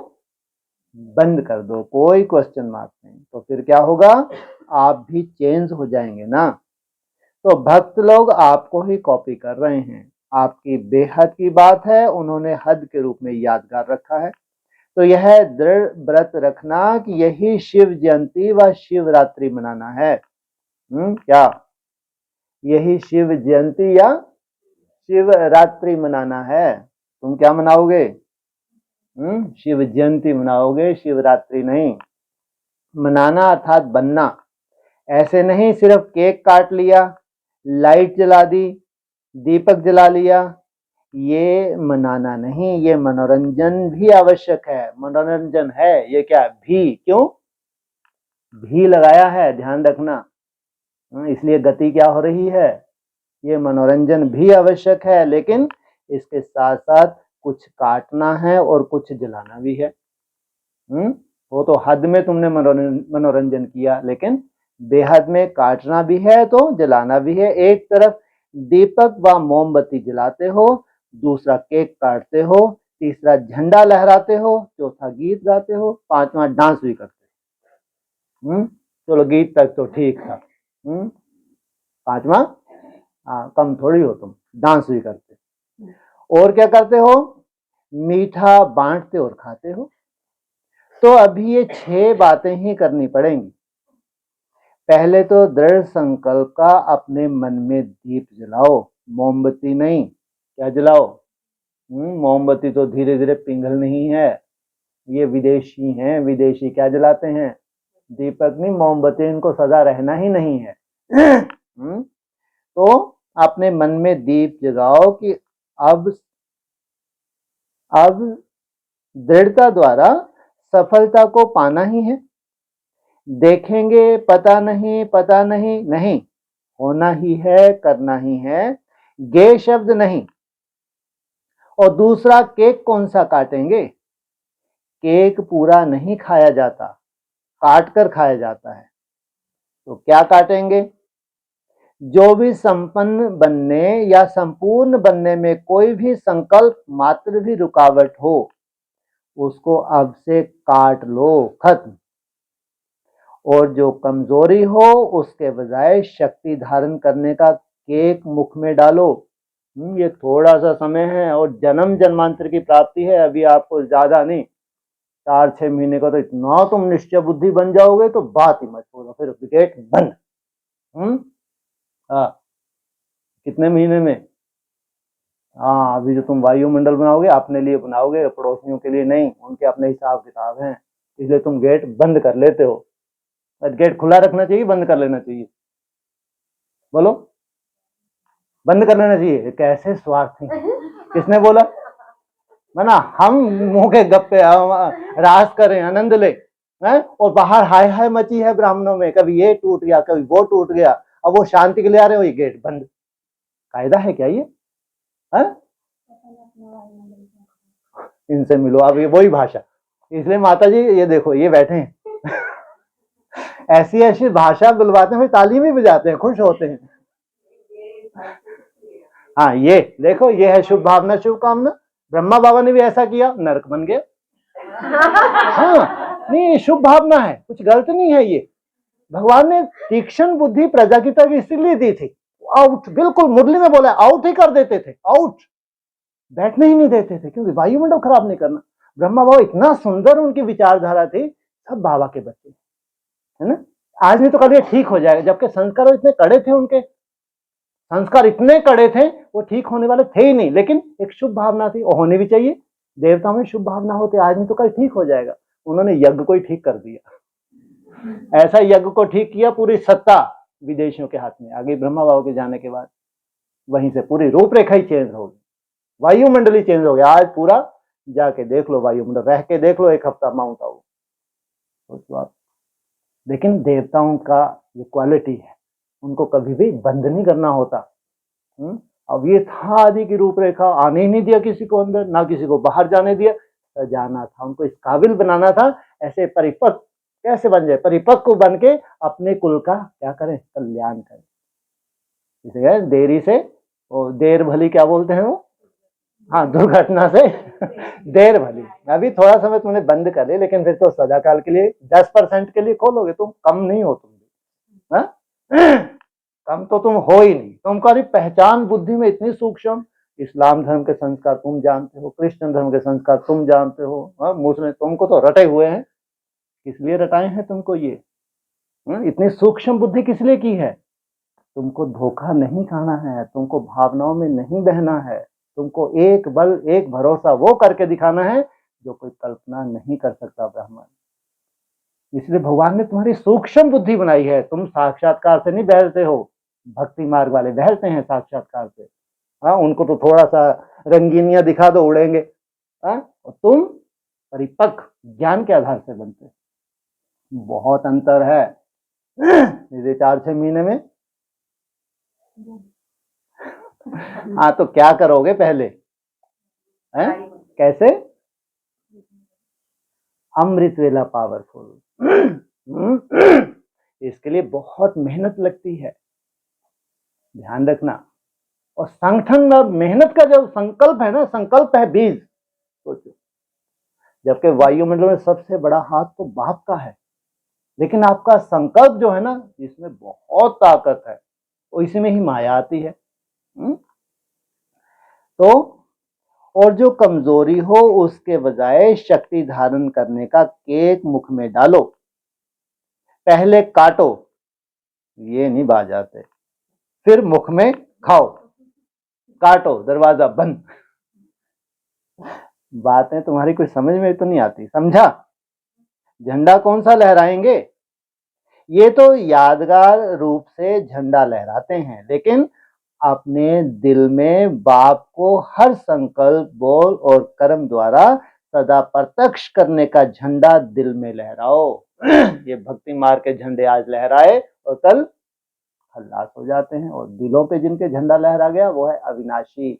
बंद कर दो, कोई क्वेश्चन मार्क नहीं। तो फिर क्या होगा? आप भी चेंज हो जाएंगे ना। तो भक्त लोग आपको ही कॉपी कर रहे हैं। आपकी बेहद की बात है, उन्होंने हद के रूप में यादगार रखा है। तो यह दृढ़ व्रत रखना कि यही शिव जयंती व शिवरात्रि मनाना है। क्या यही शिव जयंती या शिवरात्रि मनाना है? तुम क्या मनाओगे? शिव जयंती मनाओगे, शिवरात्रि नहीं। मनाना अर्थात बनना, ऐसे नहीं सिर्फ केक काट लिया, लाइट जला दी, दीपक जला लिया, ये मनाना नहीं, ये मनोरंजन भी आवश्यक है। मनोरंजन है ये क्या भी, क्यों भी लगाया है, ध्यान रखना। इसलिए गति क्या हो रही है, ये मनोरंजन भी आवश्यक है, लेकिन इसके साथ साथ कुछ काटना है और कुछ जलाना भी है। वो तो हद में तुमने मनोरंजन किया, लेकिन बेहद में काटना भी है तो जलाना भी है। एक तरफ दीपक व मोमबत्ती जलाते हो, दूसरा केक काटते हो, तीसरा झंडा लहराते हो, चौथा गीत गाते हो, पांचवा डांस भी करते हो। चलो गीत तक तो ठीक था, पांचवा कम थोड़ी हो तुम, डांस भी करते। और क्या करते हो, मीठा बांटते और खाते हो। तो अभी ये 6 बातें ही करनी पड़ेंगी। पहले तो दृढ़ संकल्प का अपने मन में दीप जलाओ, मोमबत्ती नहीं। क्या जलाओ, मोमबत्ती तो धीरे धीरे पिघल नहीं है, ये विदेशी हैं, विदेशी क्या जलाते हैं, दीपक नहीं मोमबत्ती, इनको सदा रहना ही नहीं है। तो अपने मन में दीप जगाओ कि अब दृढ़ता द्वारा सफलता को पाना ही है। देखेंगे पता नहीं नहीं, होना ही है, करना ही है, गे शब्द नहीं। और दूसरा, केक कौन सा काटेंगे, केक पूरा नहीं खाया जाता, काट कर खाया जाता है। तो क्या काटेंगे, जो भी संपन्न बनने या संपूर्ण बनने में कोई भी संकल्प मात्र भी रुकावट हो, उसको अब से काट लो, खत्म। और जो कमजोरी हो उसके बजाय शक्ति धारण करने का केक मुख में डालो। ये थोड़ा सा समय है और जन्म जन्मांतर की प्राप्ति है, अभी आपको ज्यादा नहीं, 4-6 महीने का तो इतना तुम निश्चय बुद्धि बन जाओगे तो बात ही मत छोड़ो, फिर विकेट बंद। कितने महीने में, अभी जो तुम वायुमंडल बनाओगे अपने लिए बनाओगे, पड़ोसियों के लिए नहीं, उनके अपने हिसाब किताब हैं, इसलिए तुम गेट बंद कर लेते हो। गेट खुला रखना चाहिए, बंद कर लेना चाहिए, बोलो बंद कर लेना चाहिए। कैसे स्वार्थी, किसने बोला, ना हम मुंह के गप्पे रास करें, आनंद ले, हैं? और बाहर हाय हाय मची है ब्राह्मणों में, कभी ये टूट गया कभी वो टूट गया, अब वो शांति के लिए आ रहे हो, ये गेट बंद। कायदा है क्या ये, है? इनसे मिलो, अब ये वही भाषा, इसलिए माता जी ये देखो ये बैठे हैं ऐसी ऐसी भाषा बुलवाते हैं, ताली भी बजाते हैं, खुश होते हैं। हाँ ये देखो, ये है शुभ भावना शुभ कामना। ब्रह्मा बाबा ने भी ऐसा किया, नरक बन गया। हाँ नहीं, शुभ भावना है, कुछ गलत नहीं है ये। भगवान ने तीक्ष्ण बुद्धि प्रजा की तक इसलिए दी थी, आउट, बिल्कुल मुरली में बोला आउट ही कर देते थे, आउट, बैठने ही नहीं देते थे, क्योंकि वायुमंडल खराब नहीं करना। ब्रह्मा बाबा इतना सुंदर उनकी विचारधारा थी, सब बाबा के बच्चे है ना। आज नहीं तो कल ये ठीक हो जाएगा, जबकि संस्कार इतने कड़े थे, उनके संस्कार इतने कड़े थे, वो ठीक होने वाले थे ही नहीं, लेकिन एक शुभ भावना थी, वो होनी भी चाहिए। देवताओं में शुभ भावना होती, आज नहीं तो कल ठीक हो जाएगा। उन्होंने यज्ञ को ही ठीक कर दिया, ऐसा यज्ञ को ठीक किया, पूरी सत्ता विदेशियों के हाथ में आ गई ब्रह्मा बाबा के जाने के बाद। वहीं से पूरी रूपरेखा ही चेंज हो गई, वायुमंडल ही चेंज हो गया। आज पूरा जाके देख लो वायुमंडल, रह के देख लो एक हफ्ता माउंट आबू, तो लेकिन देवताओं का ये क्वालिटी है, उनको कभी भी बंद नहीं करना होता। अब ये था आदि की रूपरेखा, आने ही नहीं दिया किसी को अंदर, ना किसी को बाहर जाने दिया, सजाना था उनको, इस काबिल बनाना था, ऐसे परिपक्व कैसे बन जाए, परिपक्व बन के अपने कुल का क्या करें, कल्याण करें। इसे देरी से, देर भली क्या बोलते हैं वो, हाँ दुर्घटना से देर भली। अभी थोड़ा समय तुमने बंद कर लिया, लेकिन फिर तो सदा काल के लिए 10% के लिए खोलोगे, तुम कम नहीं हो, तुम कम तो तुम हो ही नहीं। तुम्हारी पहचान बुद्धि में इतनी सूक्ष्म, इस्लाम धर्म के संस्कार तुम जानते हो, कृष्ण धर्म के संस्कार तुम जानते हो, मुस्लिम तुमको तो रटे हुए हैं, किस लिए रटाए हैं तुमको ये, इतनी सूक्ष्म बुद्धि किस लिए की है, तुमको धोखा नहीं खाना है, तुमको भावनाओं में नहीं बहना है, तुमको एक बल एक भरोसा वो करके दिखाना है जो कोई कल्पना नहीं कर सकता ब्रह्मन। इसलिए भगवान ने तुम्हारी सूक्ष्म बुद्धि बनाई है। तुम साक्षात्कार से नहीं बहलते हो, भक्ति मार्ग वाले बहलते हैं साक्षात्कार से। हाँ, उनको तो थोड़ा सा रंगीनियां दिखा दो उड़ेंगे। हाँ, और तुम परिपक्व ज्ञान के आधार से बनते हो। बहुत अंतर है। मेरे 4-6 महीने में। हाँ, तो क्या करोगे पहले? हैं? कैसे? अमृत वेला पावरफुल। इसके लिए बहुत मेहनत लगती है, ध्यान रखना। और संगठन और मेहनत का जो संकल्प है ना, संकल्प है बीज। सोचो, जबकि वायुमंडल में सबसे बड़ा हाथ तो बाप का है, लेकिन आपका संकल्प जो है ना, इसमें बहुत ताकत है, और इसी में ही माया आती है। तो और जो कमजोरी हो उसके बजाय शक्ति धारण करने का केक मुख में डालो, पहले काटो, ये नहीं बाज आते, फिर मुख में खाओ, काटो दरवाजा बंद। बातें तुम्हारी कुछ समझ में तो नहीं आती, समझा? झंडा कौन सा लहराएंगे? ये तो यादगार रूप से झंडा लहराते हैं, लेकिन अपने दिल में बाप को हर संकल्प, बोल और कर्म द्वारा सदा प्रत्यक्ष करने का झंडा दिल में लहराओ। ये भक्ति मार्ग के झंडे आज लहराए और कल खल्लास हो जाते हैं, और दिलों पे जिनके झंडा लहरा गया वो है अविनाशी।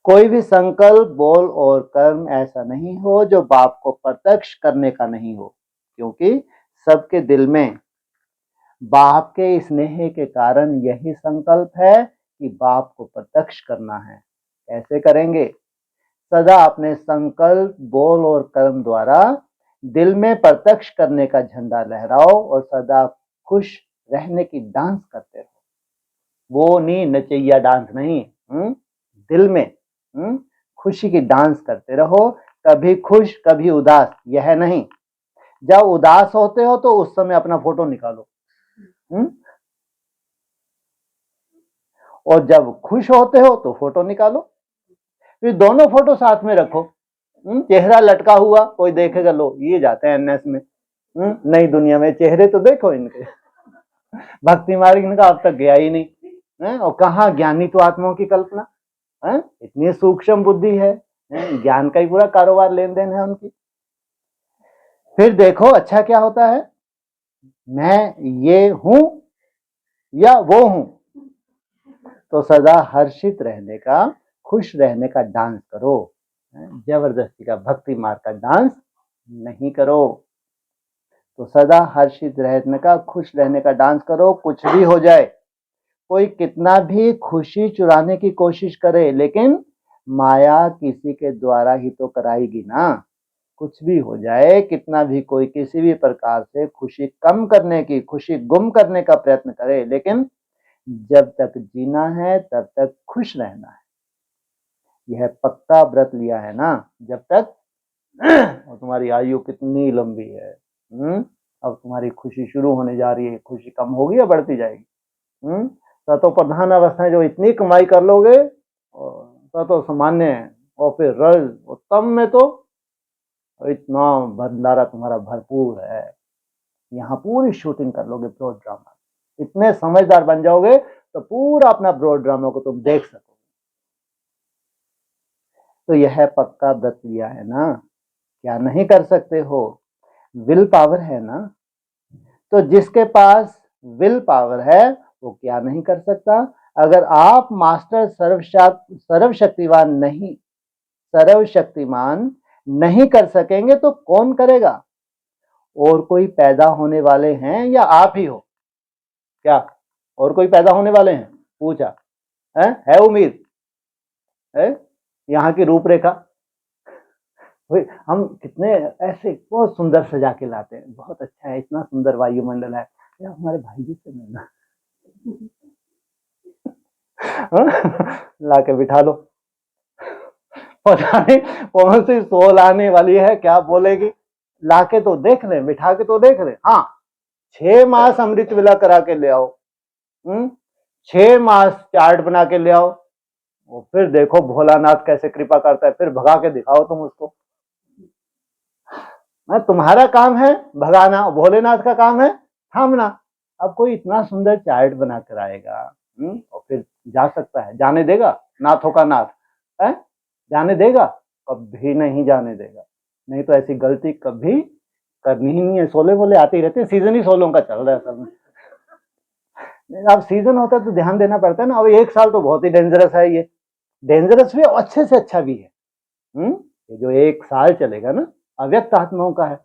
कोई भी संकल्प, बोल और कर्म ऐसा नहीं हो जो बाप को प्रत्यक्ष करने का नहीं हो, क्योंकि सबके दिल में बाप के स्नेह के कारण यही संकल्प है कि बाप को प्रत्यक्ष करना है। कैसे करेंगे? सदा अपने संकल्प, बोल और कर्म द्वारा दिल में प्रत्यक्ष करने का झंडा लहराओ और सदा खुश रहने की डांस करते रहो। वो नहीं नचैया डांस नहीं, दिल में खुशी की डांस करते रहो, कभी खुश कभी उदास, यह नहीं। जब उदास होते हो तो उस समय अपना फोटो निकालो, और जब खुश होते हो तो फोटो निकालो, फिर दोनों फोटो साथ में रखो। चेहरा लटका हुआ कोई देखेगा, लो ये जाते हैं एनएस में, नई दुनिया में। चेहरे तो देखो इनके, भक्ति मार्ग इनका अब तक गया ही नहीं, और कहाँ ज्ञानी तो आत्माओं की कल्पना, इतनी सूक्ष्म बुद्धि है, ज्ञान का ही पूरा कारोबार लेन देन है उनकी। फिर देखो अच्छा क्या होता है, मैं ये हूं या वो हूं, तो सदा हर्षित रहने का, खुश रहने का डांस करो, जबरदस्ती का भक्ति मार्ग का डांस नहीं करो। तो सदा हर्षित रहने का, खुश रहने का डांस करो। कुछ भी हो जाए, कोई कितना भी खुशी चुराने की कोशिश करे, लेकिन माया किसी के द्वारा ही तो कराएगी ना। कुछ भी हो जाए, कितना भी कोई किसी भी प्रकार से खुशी कम करने की, खुशी गुम करने का प्रयत्न करे, लेकिन जब तक जीना है तब तक खुश रहना है। यह पक्का व्रत लिया है ना, जब तक और तुम्हारी आयु कितनी लंबी है, अब तुम्हारी खुशी शुरू होने जा रही है, खुशी कम होगी या बढ़ती जाएगी? तो प्रधान अवस्थाएं जो इतनी कमाई कर लोगे तो सामान्य है, और फिर रज उत्तम में तो इतना भंडारा तुम्हारा भरपूर है, यहाँ पूरी शूटिंग कर लोगे ब्रॉड ड्रामा। इतने समझदार बन जाओगे तो पूरा अपना ब्रॉड ड्रामा को तुम देख सकोगे। तो यह पक्का व्रत लिया है ना, क्या नहीं कर सकते हो? विल पावर है ना, तो जिसके पास विल पावर है वो क्या नहीं कर सकता? अगर आप मास्टर सर्वशक्तिमान नहीं कर सकेंगे तो कौन करेगा? और कोई पैदा होने वाले हैं या आप ही हो? क्या और कोई पैदा होने वाले हैं? पूछा है उम्मीद है? यहाँ की रूपरेखा हम कितने ऐसे बहुत सुंदर सजा के लाते हैं, बहुत अच्छा है, इतना सुंदर वायुमंडल है, या हमारे भाई जी से मिलना ला के बिठा लो, पता नहीं कौन सी सोल आने वाली है, क्या बोलेगी। लाके तो देख ले, बिठा के तो देख ले। हाँ, 6 मास अमृत विला करा के ले आओ, 6 मास चार्ट बना के ले आओ, वो फिर देखो भोलानाथ कैसे कृपा करता है, फिर भगा के दिखाओ तुम उसको। तुम्हारा काम है भगाना, भोलेनाथ का काम है थामना। अब कोई इतना सुंदर चार्ट बना कर आएगा, और फिर जा सकता है, जाने देगा नाथों का नाथ है? जाने देगा? कभी नहीं जाने देगा। नहीं तो ऐसी गलती कभी करनी ही नहीं है। सोले बोले आते ही रहते हैं, सीजन ही सोलों का चल रहा है सब में। अब सीजन होता है तो ध्यान देना पड़ता है ना। अब 1 साल तो बहुत ही डेंजरस है, ये डेंजरस भी और अच्छे से अच्छा भी है। ये जो 1 साल चलेगा ना, अव्यक्त आत्माओं का है।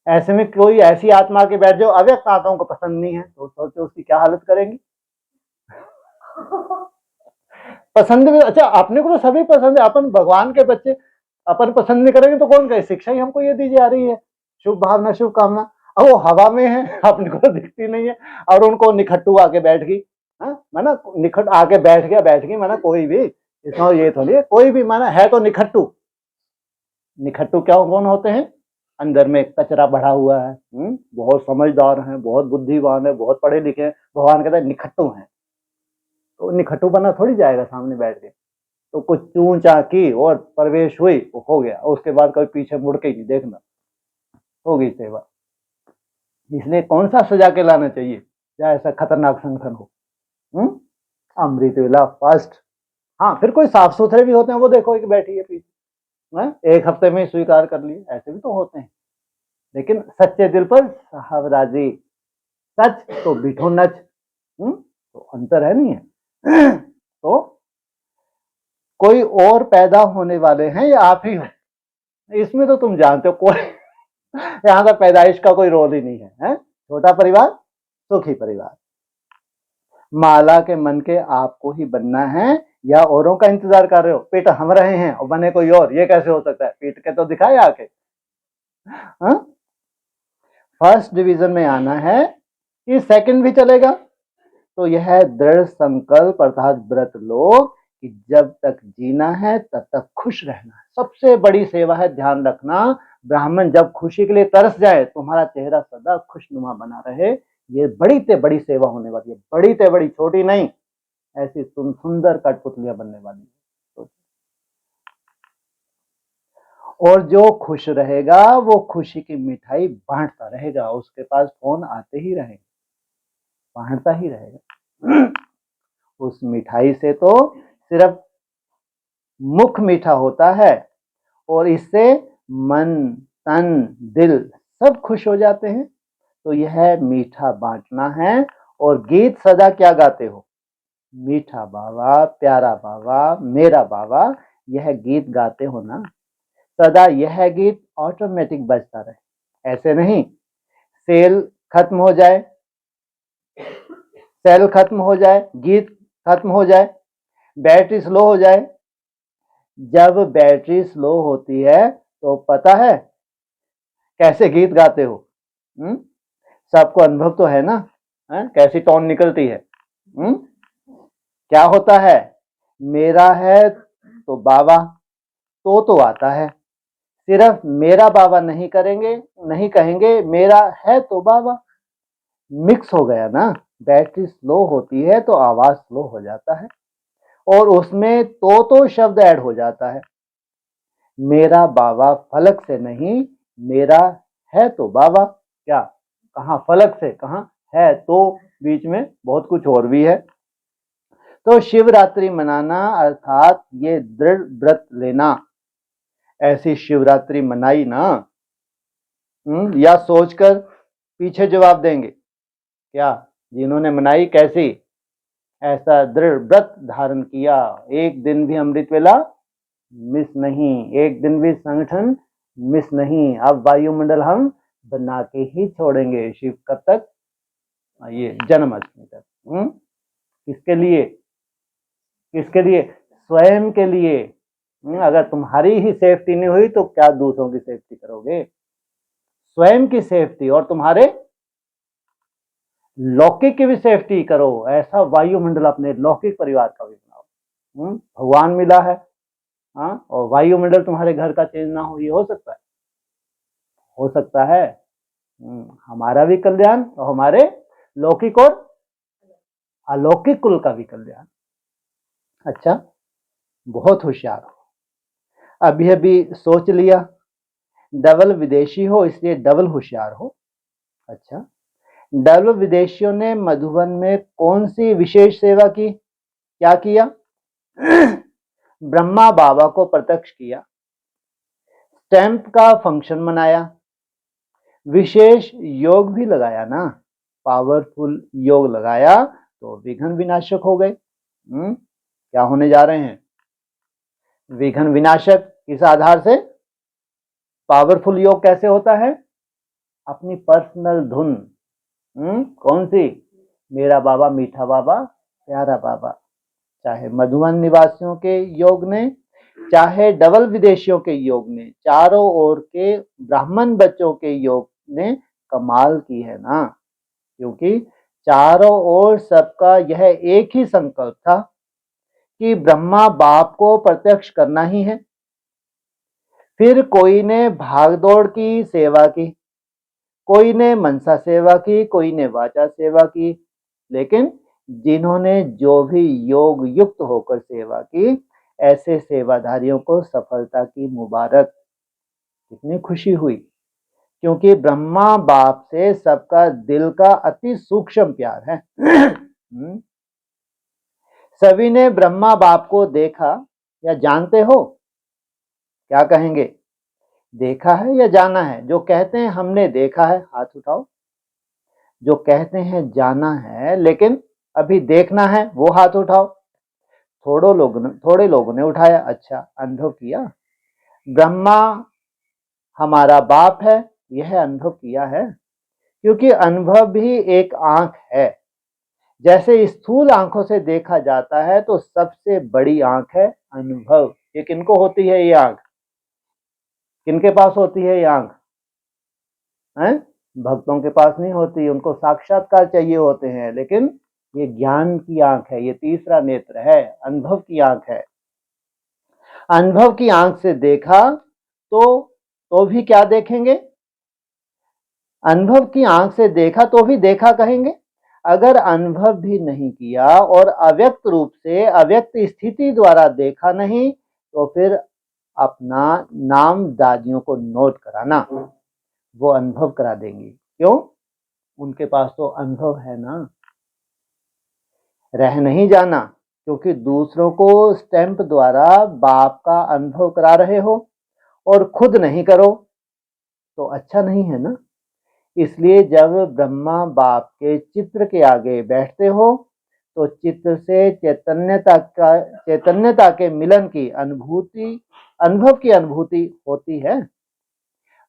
ऐसे में कोई ऐसी आत्मा के बैठ जाओ अव्यक्त आत्माओं को पसंद नहीं है, तो सोचो उसकी क्या हालत करेंगी। पसंद भी अच्छा, अपने को तो सभी पसंद है, अपन भगवान के बच्चे, अपन पसंद नहीं करेंगे तो कौन कहे। शिक्षा ही हमको ये दी जा रही है, शुभ भावना शुभ कामना। अब वो हवा में है, अपने को दिखती नहीं है, और उनको निखट्टू आके बैठ गई, माना निखट आके बैठ गई, माना कोई भी, इसमें ये थोड़ी है कोई भी, माना है तो निखट्टू। निखट्टू क्या कौन होते हैं? अंदर में कचरा बढ़ा हुआ है, बहुत समझदार हैं, बहुत बुद्धिमान है, बहुत पढ़े लिखे हैं, भगवान कहता है निखट्टू हैं। तो निखट्टू बना थोड़ी जाएगा सामने बैठ के। तो कुछ चूं चा की और प्रवेश हुई, हो गया, उसके बाद कभी पीछे मुड़ के ही नहीं देखना, हो गई सेवा। इसलिए कौन सा सजा के लाना चाहिए, या ऐसा खतरनाक संगठन हो। अमृत वेला फर्स्ट। हाँ, फिर कोई साफ सुथरे भी होते हैं, वो देखो एक बैठी है पीछे, 1 हफ्ते में स्वीकार कर लिए, ऐसे भी तो होते हैं। लेकिन सच्चे दिल पर साहब राजी, सच तो बिठो नच। तो अंतर है नहीं है। तो कोई और पैदा होने वाले हैं या आप ही हो, इसमें तो तुम जानते हो। कोई यहाँ का पैदाइश का कोई रोल ही नहीं है, छोटा परिवार सुखी परिवार। माला के मन के आपको ही बनना है, या औरों का इंतजार कर रहे हो? पेट हम रहे हैं और बने कोई और, ये कैसे हो सकता है? पीट के तो दिखाए आके। फर्स्ट डिवीजन में आना है कि सेकंड भी चलेगा? तो यह दृढ़ संकल्प अर्थात व्रत लो कि जब तक जीना है तब तक खुश रहना है। सबसे बड़ी सेवा है, ध्यान रखना, ब्राह्मण जब खुशी के लिए तरस जाए, तुम्हारा चेहरा सदा खुशनुमा बना रहे, ये बड़ी से बड़ी सेवा होने वाली है, बड़ी से बड़ी, छोटी नहीं। ऐसी तुम सुंदर कठपुतलियां बनने वाली है। और जो खुश रहेगा वो खुशी की मिठाई बांटता रहेगा, उसके पास फोन आते ही रहेंगे, बांटता ही रहेगा। उस मिठाई से तो सिर्फ मुख मीठा होता है, और इससे मन तन दिल सब खुश हो जाते हैं। तो यह मीठा बांटना है। और गीत सदा क्या गाते हो? मीठा बाबा, प्यारा बाबा, मेरा बाबा, यह गीत गाते हो ना सदा। यह गीत ऑटोमेटिक बजता रहे, ऐसे नहीं सेल खत्म हो जाए, सेल खत्म हो जाए, गीत खत्म हो जाए, बैटरी स्लो हो जाए। जब बैटरी स्लो होती है तो पता है कैसे गीत गाते हो? सबको अनुभव तो है ना, कैसी टोन निकलती है। क्या होता है? मेरा है तो बाबा तो आता है, सिर्फ मेरा बाबा नहीं करेंगे, नहीं कहेंगे मेरा है तो बाबा। मिक्स हो गया ना, बैटरी स्लो होती है तो आवाज स्लो हो जाता है, और उसमें तो शब्द ऐड हो जाता है। मेरा बाबा फलक से नहीं, मेरा है तो बाबा। क्या कहाँ फलक से, कहाँ है तो, बीच में बहुत कुछ और भी है। तो शिवरात्रि मनाना अर्थात ये दृढ़ व्रत लेना। ऐसी शिवरात्रि मनाई ना, या सोचकर पीछे जवाब देंगे क्या? जिन्होंने मनाई कैसी? ऐसा दृढ़ व्रत धारण किया, एक दिन भी अमृत वेला मिस नहीं, एक दिन भी संगठन मिस नहीं। अब वायुमंडल हम बना के ही छोड़ेंगे। शिव कब तक? ये जन्माष्टमी तक। किसके लिए? किसके लिए? स्वयं के लिए। अगर तुम्हारी ही सेफ्टी नहीं हुई तो क्या दूसरों की सेफ्टी करोगे? स्वयं की सेफ्टी और तुम्हारे लौकिक की भी सेफ्टी करो। ऐसा वायुमंडल अपने लौकिक परिवार का भी बनाओ। भगवान मिला है, और वायुमंडल तुम्हारे घर का चेंज ना हो, ये हो सकता है? हो सकता है। हमारा भी कल्याण और हमारे लौकिक और अलौकिक कुल का भी कल्याण। अच्छा, बहुत होशियार हो। अभी अभी सोच लिया, डबल विदेशी हो इसलिए डबल होशियार हो। अच्छा, डबल विदेशियों ने मधुबन में कौन सी विशेष सेवा की? क्या किया? ब्रह्मा बाबा को प्रत्यक्ष किया, स्टैंप का फंक्शन मनाया, विशेष योग भी लगाया ना, पावरफुल योग लगाया तो विघ्न विनाशक हो गए। क्या होने जा रहे हैं? विघ्न विनाशक। किस आधार से? पावरफुल योग कैसे होता है? अपनी पर्सनल धुन। कौन सी? मेरा बाबा मीठा बाबा प्यारा बाबा। चाहे मधुबन निवासियों के योग ने, चाहे डबल विदेशियों के योग ने, चारों ओर के ब्राह्मण बच्चों के योग ने कमाल की है ना, क्योंकि चारों ओर सबका यह एक ही संकल्प था कि ब्रह्मा बाप को प्रत्यक्ष करना ही है। फिर कोई ने भागदौड़ की सेवा की, कोई ने मनसा सेवा की, कोई ने वाचा सेवा की, लेकिन जिन्होंने जो भी योग युक्त होकर सेवा की, ऐसे सेवाधारियों को सफलता की मुबारक। कितनी खुशी हुई, क्योंकि ब्रह्मा बाप से सबका दिल का अति सूक्ष्म प्यार है। सभी ने ब्रह्मा बाप को देखा या जानते हो? क्या कहेंगे? देखा है या जाना है? जो कहते हैं हमने देखा है, हाथ उठाओ। जो कहते हैं जाना है लेकिन अभी देखना है, वो हाथ उठाओ। थोड़े लोगों ने उठाया। अच्छा, अनुभव किया? ब्रह्मा हमारा बाप है, यह अनुभव किया है? क्योंकि अनुभव भी एक आंख है। जैसे स्थूल आंखों से देखा जाता है तो सबसे बड़ी आंख है अनुभव। ये किनको होती है ये आंख? किनके पास होती है ये आंख? हैं? भक्तों के पास नहीं होती, उनको साक्षात्कार चाहिए होते हैं, लेकिन ये ज्ञान की आंख है, ये तीसरा नेत्र है, अनुभव की आंख है। अनुभव की आंख से देखा तो भी क्या देखेंगे? अनुभव की आंख से देखा तो भी देखा कहेंगे। अगर अनुभव भी नहीं किया और अव्यक्त रूप से अव्यक्त स्थिति द्वारा देखा नहीं, तो फिर अपना नाम दादियों को नोट कराना, वो अनुभव करा देंगी। क्यों? उनके पास तो अनुभव है ना। रह नहीं जाना, क्योंकि दूसरों को स्टैंप द्वारा बाप का अनुभव करा रहे हो और खुद नहीं करो तो अच्छा नहीं है ना। इसलिए जब ब्रह्मा बाप के चित्र के आगे बैठते हो तो चित्र से चैतन्यता के मिलन की अनुभूति, अनुभव की अनुभूति होती है।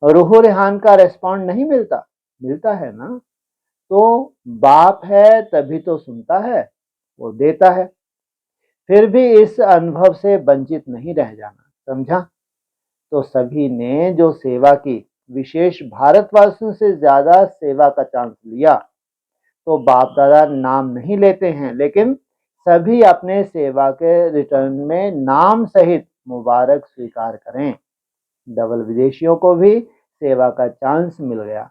रूह रेहान का रेस्पॉन्ड नहीं मिलता? मिलता है ना। तो बाप है तभी तो सुनता है, वो देता है। फिर भी इस अनुभव से वंचित नहीं रह जाना, समझा? तो सभी ने जो सेवा की, विशेष भारतवासियों से ज्यादा सेवा का चांस लिया, तो बाप दादा नाम नहीं लेते हैं, लेकिन सभी अपने सेवा के रिटर्न में नाम सहित मुबारक स्वीकार करें। डबल विदेशियों को भी सेवा का चांस मिल गया।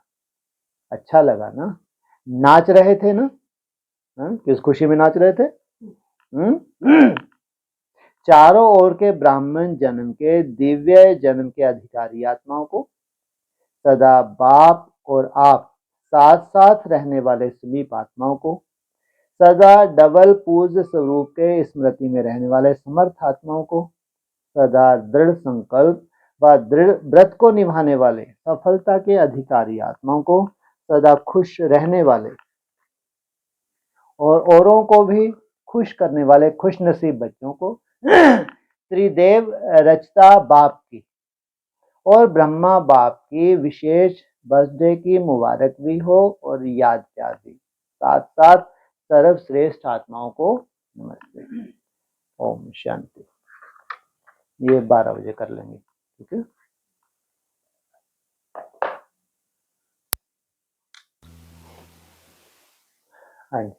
अच्छा लगा ना? नाच रहे थे ना? किस खुशी में नाच रहे थे? चारों ओर के ब्राह्मण जन्म के, दिव्य जन्म के अधिकारी आत्माओं को, सदा बाप और आप साथ साथ रहने वाले समीप आत्माओं को, सदा डबल पूज्य स्वरूप के स्मृति में रहने वाले समर्थ आत्माओं को, सदा दृढ़ संकल्प व दृढ़ व्रत को निभाने वाले सफलता के अधिकारी आत्माओं को, सदा खुश रहने वाले और औरों को भी खुश करने वाले खुश नसीब बच्चों को त्रिदेव रचता बाप की और ब्रह्मा बाप की विशेष बर्थडे की मुबारक भी हो और याद प्यार भी। साथ साथ सर्वश्रेष्ठ आत्माओं को नमस्ते। ओम शांति। ये 12 बजे कर लेंगे, ठीक है? हाँ जी।